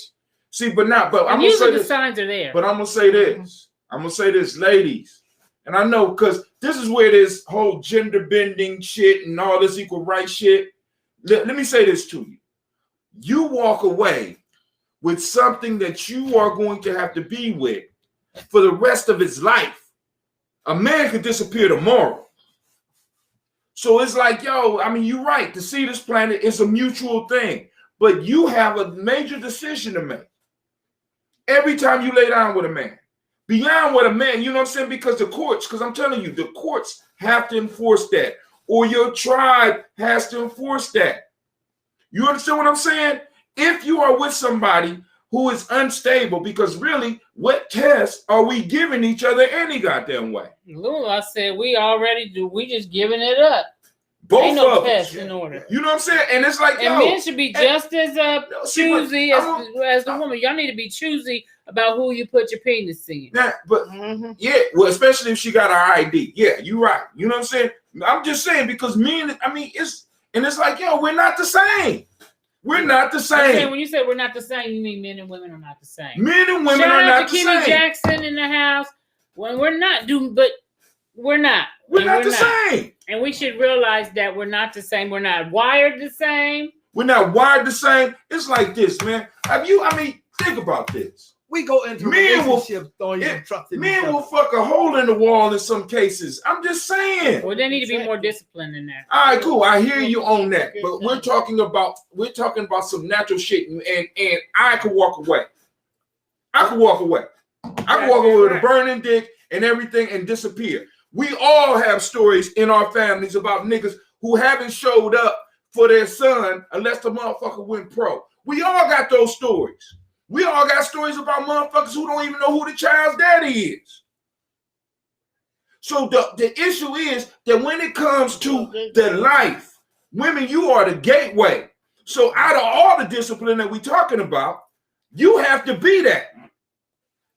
See, but I'm gonna say the signs are there. But I'm gonna say this. I'm gonna say this, ladies. And I know because this is where this whole gender bending shit and all this equal rights shit. Let me say this to you. You walk away with something that you are going to have to be with for the rest of his life. A man could disappear tomorrow. So it's like, you're right. To see this planet is a mutual thing. But you have a major decision to make. Every time you lay down with a man. Beyond what a man, you know what I'm saying? Because I'm telling you, the courts have to enforce that. Or your tribe has to enforce that. You understand what I'm saying? If you are with somebody who is unstable, because really, what test are we giving each other any goddamn way? Lou, I said we already do. We just giving it up. Both ain't no of test us. in order. You know what I'm saying? And it's like, men should be just as choosy as the woman. Y'all need to be choosy about who you put your penis in. Nah, but especially if she got her ID. Yeah, you're right. You know what I'm saying? I'm just saying because it's like, we're not the same. We're not the same. When you say we're not the same, you mean men and women are not the same. Men and women are not the same. Shout out to Kenny Jackson in the house. When we're not we're not. We're not the same. And we should realize that we're not the same. We're not wired the same. We're not wired the same. It's like this, man. Think about this. We go into relationships throwing your trust in men will fuck a hole in the wall in some cases. I'm just saying. Well, they need to be more disciplined in that. All right, cool. I hear you on that. But we're talking about some natural shit, and I could walk away. I could walk away with a burning dick and everything and disappear. We all have stories in our families about niggas who haven't showed up for their son unless the motherfucker went pro. We all got those stories. We all got stories about motherfuckers who don't even know who the child's daddy is. So the issue is that when it comes to the life, women, you are the gateway. So out of all the discipline that we're talking about, you have to be that.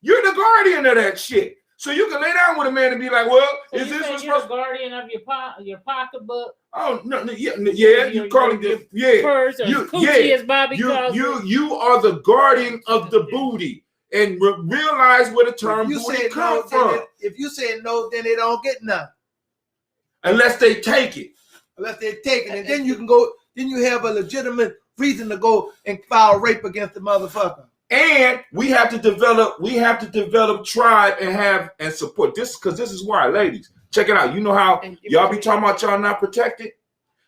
You're the guardian of that shit. So you can lay down with a man and be like, well, so is this you're the guardian of your pocketbook? Oh no, yeah, you calling it, yeah, purse or coochie, as Bobby calls it. You are the guardian of the booty, and realize where the term booty comes from. If you say no, then they don't get none, unless they take it. Unless they take it, and then you can go. Then you have a legitimate reason to go and file rape against the motherfucker. And we have to develop tribe and support this, because this is why, ladies, check it out. You know how y'all be talking about y'all not protected?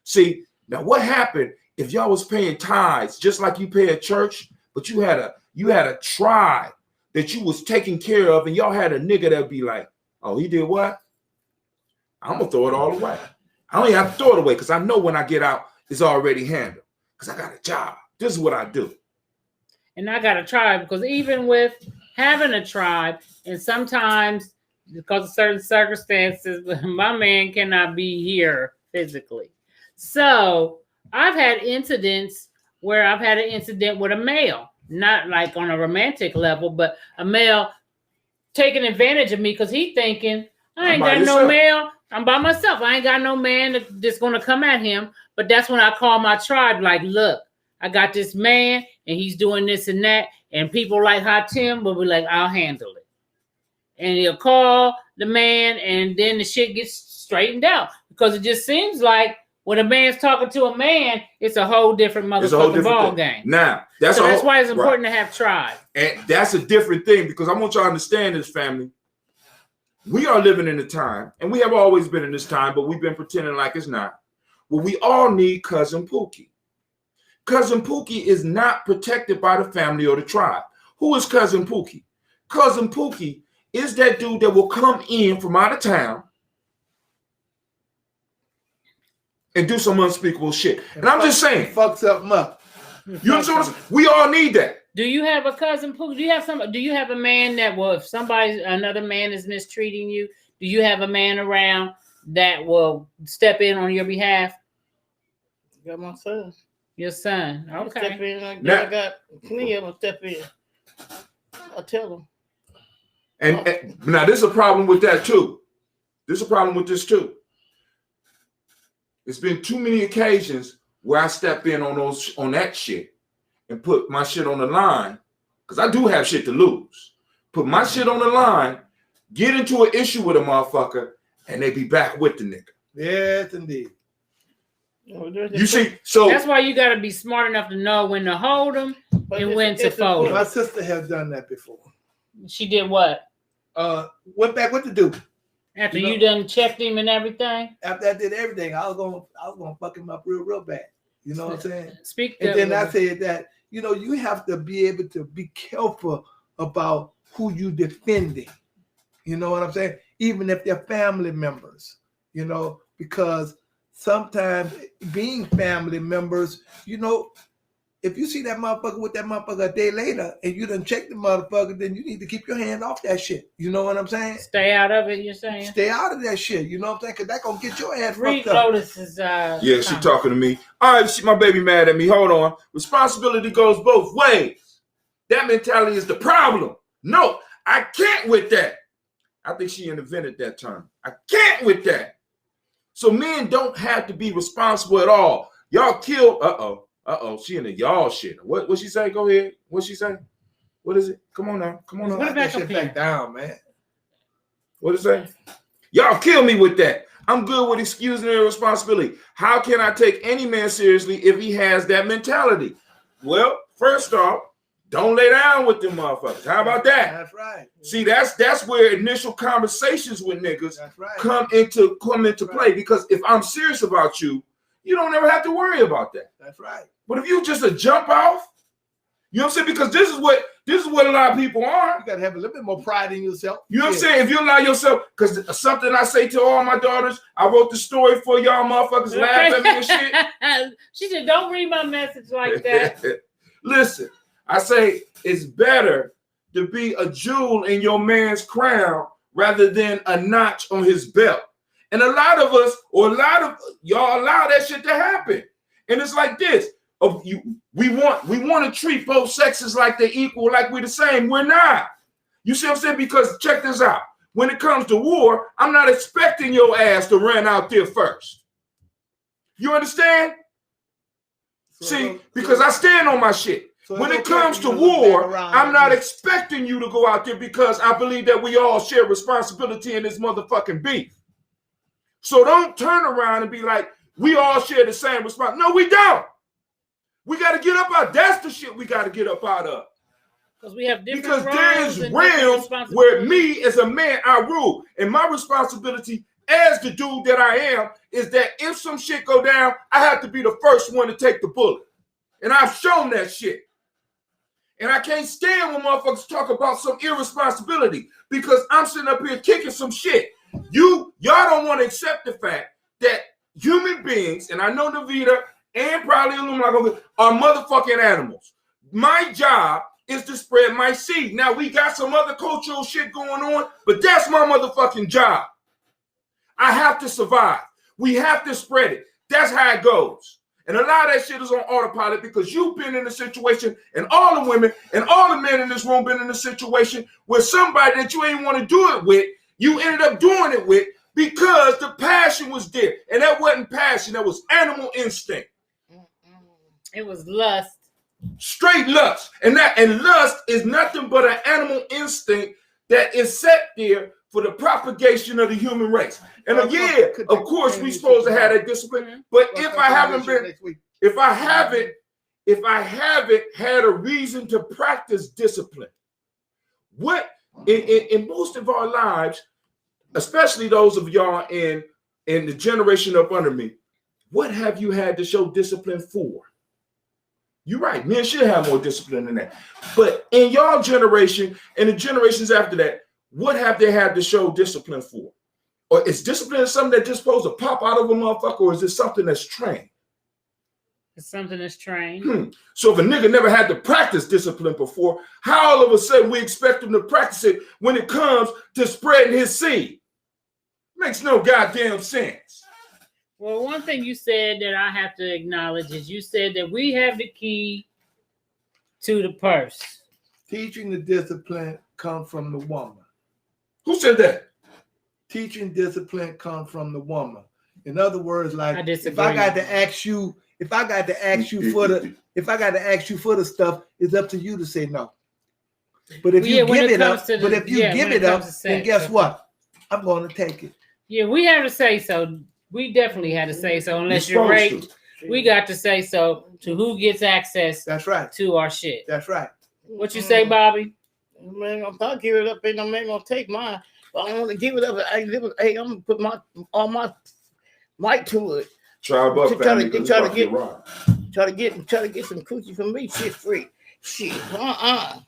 See, now what happened if y'all was paying tithes just like you pay at church, but you had a tribe that you was taking care of, and y'all had a nigga that'd be like, oh, he did what? I'm gonna throw it all away. I don't even have to throw it away, because I know when I get out, it's already handled. Because I got a job. This is what I do. And I got a tribe, because even with having a tribe, and sometimes because of certain circumstances, my man cannot be here physically. So I've had incidents where I've had an incident with a male, not like on a romantic level, but a male taking advantage of me because he thinking, I ain't got no male. I'm by myself. I ain't got no man that's going to come at him. But that's when I call my tribe, like, look, I got this man and he's doing this and that. And people like Hot Tim will be like, I'll handle it. And he'll call the man, and then the shit gets straightened out, because it just seems like when a man's talking to a man, it's a whole different motherfucking ball game. Now, that's why it's important to have tribe. And that's a different thing, because I want y'all to understand this, family. We are living in a time, and we have always been in this time, but we've been pretending like it's not. Well, we all need Cousin Pookie. Cousin Pookie is not protected by the family or the tribe. Who is Cousin Pookie? Cousin Pookie is that dude that will come in from out of town and do some unspeakable shit. And I'm just saying, fuck something up. You know what I'm saying? We all need that. Do you have a Cousin Pookie? Do you have a man that will, if another man is mistreating you, do you have a man around that will step in on your behalf? Got my son. Your son. Okay. Step in. I got plenty of them step in. I'll tell them. And now there's a problem with that too. There's a problem with this too. It's been too many occasions where I step in on that shit and put my shit on the line, because I do have shit to lose. Put my shit on the line, get into an issue with a motherfucker, and they be back with the nigga. Yes, indeed. You see, so that's why you got to be smart enough to know when to hold them and when to fold them. My sister has done that before. She did what? Went back with the dude. After you done checked him and everything? After I did everything, I was gonna fuck him up real bad. You know what I'm saying? And then I said that, you have to be able to be careful about who you defending. You know what I'm saying? Even if they're family members, because sometimes being family members, if you see that motherfucker with that motherfucker a day later and you done check the motherfucker, then you need to keep your hand off that shit. You know what I'm saying? Stay out of it, you're saying? Stay out of that shit. You know what I'm saying? Because that's going to get your ass fucked up. Lotus is, yeah, she talking to me. All right, my baby mad at me. Hold on. Responsibility goes both ways. That mentality is the problem. No, I can't with that. I think she invented that term. I can't with that. So men don't have to be responsible at all. Y'all kill, she in the y'all shit. What she say? Go ahead. What she say? What is it? Come on now. Come on now. Put that shit back down, man. What it say? Y'all kill me with that. I'm good with excusing their responsibility. How can I take any man seriously if he has that mentality? Well, first off, don't lay down with them motherfuckers. How about that? That's right. See, that's where initial conversations with niggas come into play. Because if I'm serious about you, you don't ever have to worry about that. That's right. But if you just a jump off, you know what I'm saying? Because this is what a lot of people are. You gotta have a little bit more pride in yourself. You know what I'm saying? If you allow yourself, because something I say to all my daughters, I wrote the story for y'all motherfuckers laugh at me and shit. She said, don't read my message like that. Listen, I say it's better to be a jewel in your man's crown rather than a notch on his belt. And a lot of us, or a lot of y'all, allow that shit to happen. And it's like this: we want to treat both sexes like they're equal, like we're the same. We're not. You see what I'm saying? Because check this out: when it comes to war, I'm not expecting your ass to run out there first. You understand? See, because I stand on my shit. When it comes to war, I'm not expecting you to go out there because I believe that we all share responsibility in this motherfucking beef. So don't turn around and be like, we all share the same responsibility. No, we don't. We got to get up out. That's the shit we got to get up out of. Because we have different Because there's realms where me as a man, I rule. And my responsibility as the dude that I am is that if some shit go down, I have to be the first one to take the bullet. And I've shown that shit. And I can't stand when motherfuckers talk about some irresponsibility because I'm sitting up here kicking some shit. Y'all don't want to accept the fact that human beings, and I know Navita and probably Illumina are motherfucking animals. My job is to spread my seed. Now, we got some other cultural shit going on, but that's my motherfucking job. I have to survive. We have to spread it. That's how it goes. And a lot of that shit is on autopilot because you've been in a situation, and all the women and all the men in this room been in a situation where somebody that you ain't want to do it with, you ended up doing it with because the passion was there. And that wasn't passion, that was animal instinct. It was lust. Straight lust. And lust is nothing but an animal instinct that is set there for the propagation of the human race. And again, of course, we're supposed to have that discipline. But if I haven't had a reason to practice discipline, what in most of our lives, especially those of y'all in the generation up under me, what have you had to show discipline for? You're right. Men should have more discipline than that. But in y'all generation and the generations after that, what have they had to show discipline for? Or is discipline something that's just supposed to pop out of a motherfucker, or is it something that's trained? It's something that's trained. So if a nigga never had to practice discipline before, how all of a sudden we expect him to practice it when it comes to spreading his seed? Makes no goddamn sense. Well, one thing you said that I have to acknowledge is you said that we have the key to the purse. Teaching the discipline comes from the woman. Who said that? Teaching discipline comes from the woman. In other words, like if I I got to ask you for the stuff, it's up to you to say no. But if you give it up, then guess what? I'm going to take it. Yeah, we have to say so. We definitely had to say so. Unless you're raped, we got to say so to who gets access. That's right. To our shit. That's right. What you say, Bobby? Man, I'll give it up, and I'm not gonna take mine. But I want to give it up. I'm gonna put all my might to it. Try to get some coochie from me. Shit free. Shit. Okay.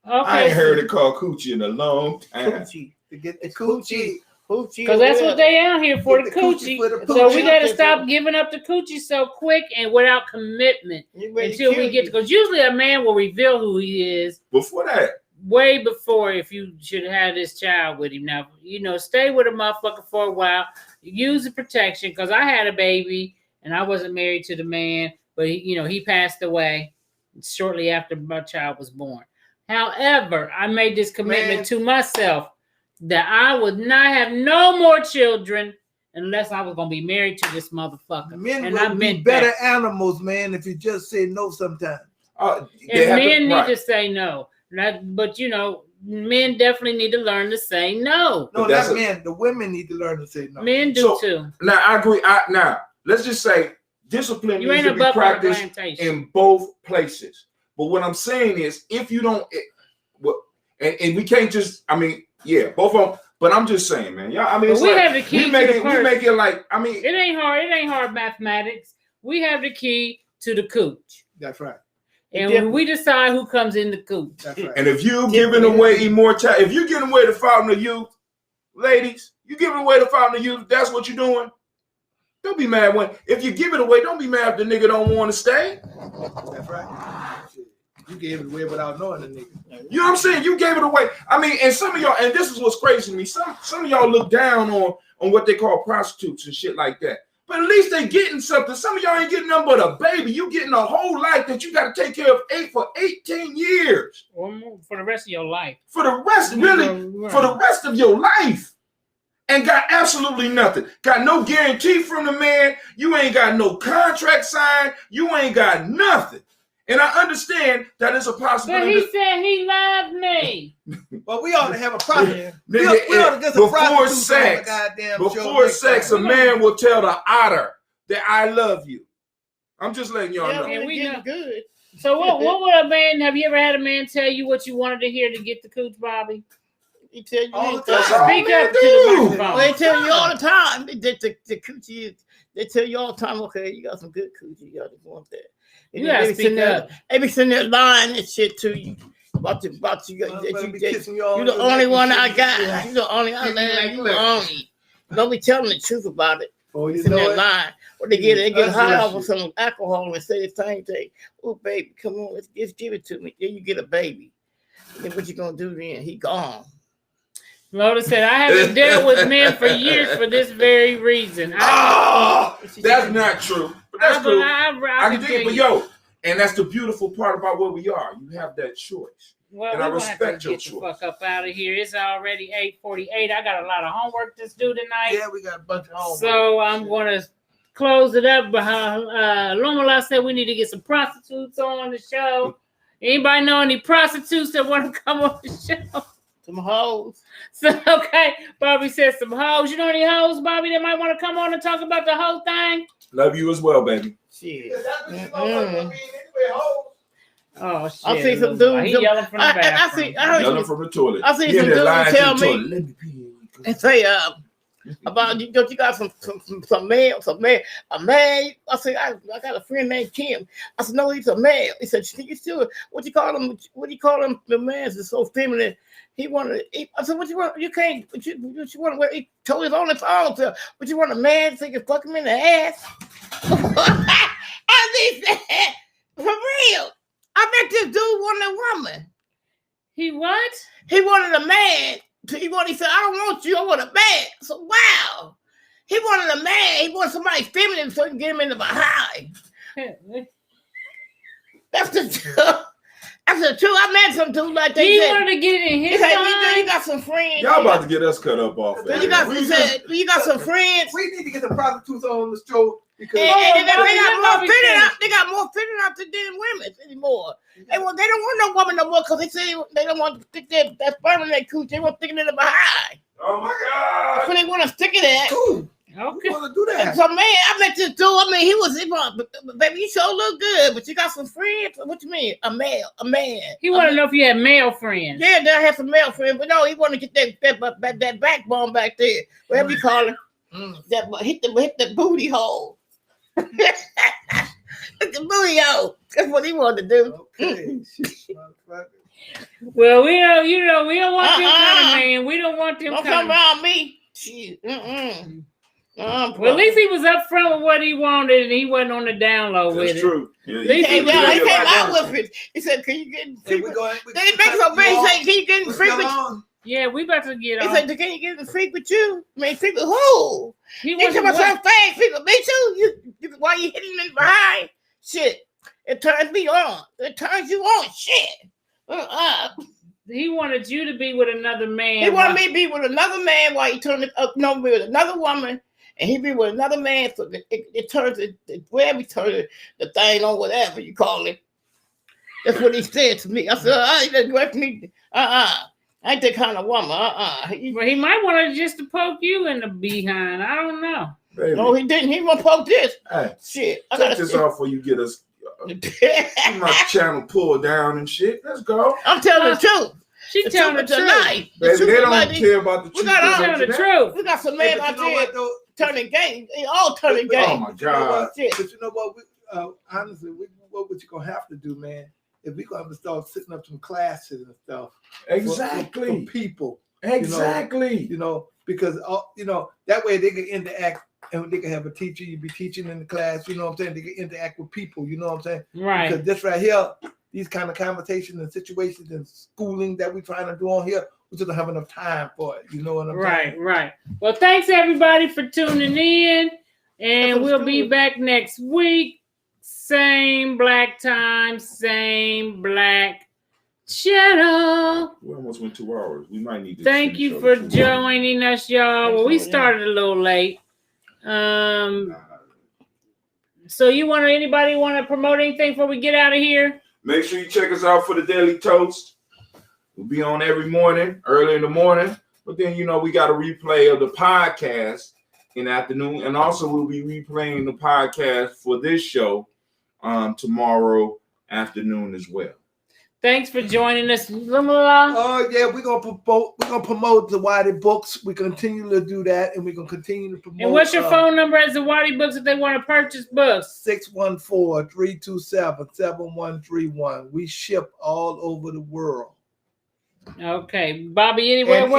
I ain't heard it called coochie in a long time. Coochie to get the coochie. Because that's what they out here for, the coochie. So we got to stop giving up the coochie so quick and without commitment until we get to. Because usually a man will reveal who he is before that. Way before, if you should have this child with him. Now, stay with a motherfucker for a while. Use the protection. Because I had a baby and I wasn't married to the man, but he passed away shortly after my child was born. However, I made this commitment to myself that I would not have no more children unless I was going to be married to this motherfucker. Men will be better animals, man, if you just say no sometimes. And men need to say no. But, men definitely need to learn to say no. No, not men. The women need to learn to say no. Men do too. Now, I agree. Now, let's just say discipline needs to be practiced in both places. But what I'm saying is, if you don't, and we can't just, yeah, both of them. But I'm just saying, man. Yeah, it's we have the key. We make it like, it ain't hard. It ain't hard mathematics. We have the key to the cooch. That's right. And when we decide who comes in the cooch. That's right. And if you're giving away immortality, if you're giving away the fountain of youth, ladies, you're giving away the fountain of youth. That's what you're doing. Don't be mad if you give it away. Don't be mad if the nigga don't want to stay. That's right. You gave it away without knowing the nigga. You know what I'm saying? You gave it away. And some of y'all, and this is what's crazy to me. Some of y'all look down on what they call prostitutes and shit like that. But at least they getting something. Some of y'all ain't getting nothing but a baby. You getting a whole life that you got to take care of for 18 years. Or more, for the rest of your life. For the rest, really, for the rest of your life. And got absolutely nothing. Got no guarantee from the man. You ain't got no contract signed. You ain't got nothing. And I understand that it's a possibility. But he said he loved me. But we ought to have a property. We ought to get some before sex, a man will tell the otter that I love you. I'm just letting y'all know. And we know good. So what would a man, have you ever had a man tell you what you wanted to hear to get the cooch, Bobby? He tell you all the time. Speak up to the microphone. They tell you all the time. The coochie, they tell you all the time, okay, you got some good coochie. You just want that. You gotta speak up. They be sitting there lying and shit to you. About you. You the only one I got. You the only I love. You the only. Don't be telling the truth about it. Oh, you know know it. Lying. Or they get high off of some alcohol and say the same thing. Oh, baby, come on, let's just give it to me. Then you get a baby. Then what you gonna do then? He gone. Lola said, I haven't dealt with men for years for this very reason. That's not true. But that's true. I can dig it, but yo, and that's the beautiful part about where we are. You have that choice. Well, and I respect your choice. Get the fuck up out of here. It's already 8:48. I got a lot of homework to do tonight. Yeah, we got a bunch of homework. So I'm going to close it up. Lumala said we need to get some prostitutes on the show. Anybody know any prostitutes that want to come on the show? Some hoes. So, okay, Bobby said some hoes. You know any hoes, Bobby, that might want to come on and talk about the whole thing? Love you as well, baby. Shit. Oh, shit. I see some dudes. He yelling from the bathroom. I heard yelling from the toilet. I see some dudes tell me and say, about you got some male, a man. I said, I got a friend named Kim. I said, no, he's a male. He said, you still what you call him? What do you call him? The man is so feminine. He wanted. I said, what you want? You can't. What you want to wear? He told his own phone to. What you want a man so you can fuck him in the ass? I mean, for real. I bet this dude wanted a woman. He what? He wanted a man. He said, I don't want you, I want a man. So wow. He wanted a man. He wanted somebody feminine so he can get him in the behind. That's the truth. That's the truth. I met some dude like that. He wanted to get it in his behind. You got some friends. Y'all about to get us cut up off. You got some friends. We need to get the prostitutes on the show. Because they got more fitting out than women anymore. They don't want no woman no more because they say they don't want to stick that sperm in their cooch. They want to stick it in the behind. Oh my God! So they want to stick it in. Cool. Okay. You want to do that? So man, I met this dude. I mean, he was baby. You sure look good, but you got some friends. What you mean? A man. He wanted to know if you had male friends. Yeah, I had some male friends, but no, he wanted to get that backbone back there, whatever you call it. That hit the booty hole. Hit the booty hole. That's what he wanted to do. Okay. Well, we don't want them kind of man. We don't want them. Don't come around me. Shit. Well, at least he was up front with what he wanted, and he wasn't on the down low with it. That's true. He came out with it. He said, "Can you get in free?" They make some big say, "Can you get in free with?" Yeah, we about to get on. He said, "Can you get in free with you?" I mean, free with who? He was some fast people. Me too. You why you hitting me behind? Shit, it turns me on. It turns you on. Shit. He wanted you to be with another man. He wanted me to be with another man while he turned it up. No, be with another woman. And he be with another man, so it turns it, wherever he turns it, the thing on, whatever you call it. That's what he said to me. I said, he doesn't work me. I ain't that kind of woman. Well, he might want to just to poke you in the behind. I don't know. Baby. No, he didn't. He want to poke this. Hey, shit. Take this off before you get us. My channel pulled down and shit. Let's go. I'm telling the truth. She telling the truth. Tonight. Baby, they don't care about the truth. We got telling the truth. We got some men out there turning gay. They all turning gay. Oh my God. But you know what? Honestly, what you're gonna have to do, man, if we're gonna have to start setting up some classes and stuff. Exactly. For people. Exactly. You know, because that way they can interact and they can have a teacher. You be teaching in the class. You know what I'm saying? They can interact with people. You know what I'm saying? Right. Because this right here, these kind of conversations and situations and schooling that we're trying to do on here, we just don't have enough time for it. You know what I'm saying? Right. Well, thanks everybody for tuning in. And we'll be back next week. Same black time, same black channel. We almost went 2 hours. We might need to. Thank you for joining us, y'all. Well, we started a little late. So anybody want to promote anything before we get out of here? Make sure you check us out for the Daily Toast. We'll be on every morning, early in the morning. But then, we got a replay of the podcast in the afternoon. And also, we'll be replaying the podcast for this show tomorrow afternoon as well. Thanks for joining us. Oh yeah, we're gonna promote the Whitey Books. We continue to do that, and we're gonna continue to promote. And what's your phone number as the Whitey Books if they want to purchase books? 614-327-7131. We ship all over the world. Okay, Bobby. Anywhere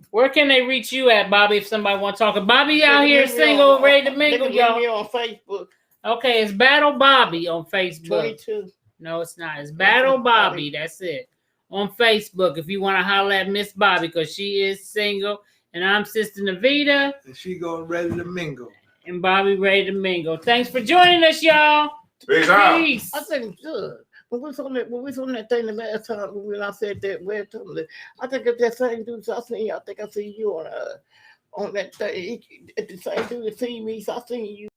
where can they reach you at, Bobby? If somebody want to talk, Bobby out here single, ready to mingle, y'all. Me on Facebook. Okay, it's Battle Bobby on Facebook. 22. No, it's not. It's Battle Bobby. That's it. On Facebook, if you want to holler at Miss Bobby, because she is single. And I'm Sister Navita. And she going ready to mingle. And Bobby ready to mingle. Thanks for joining us, y'all. Peace out. I think good. When we was on that thing the last time when I said that I think it's that same dude. So I think I see you on that thing. At the same dude that see me. So I seen you.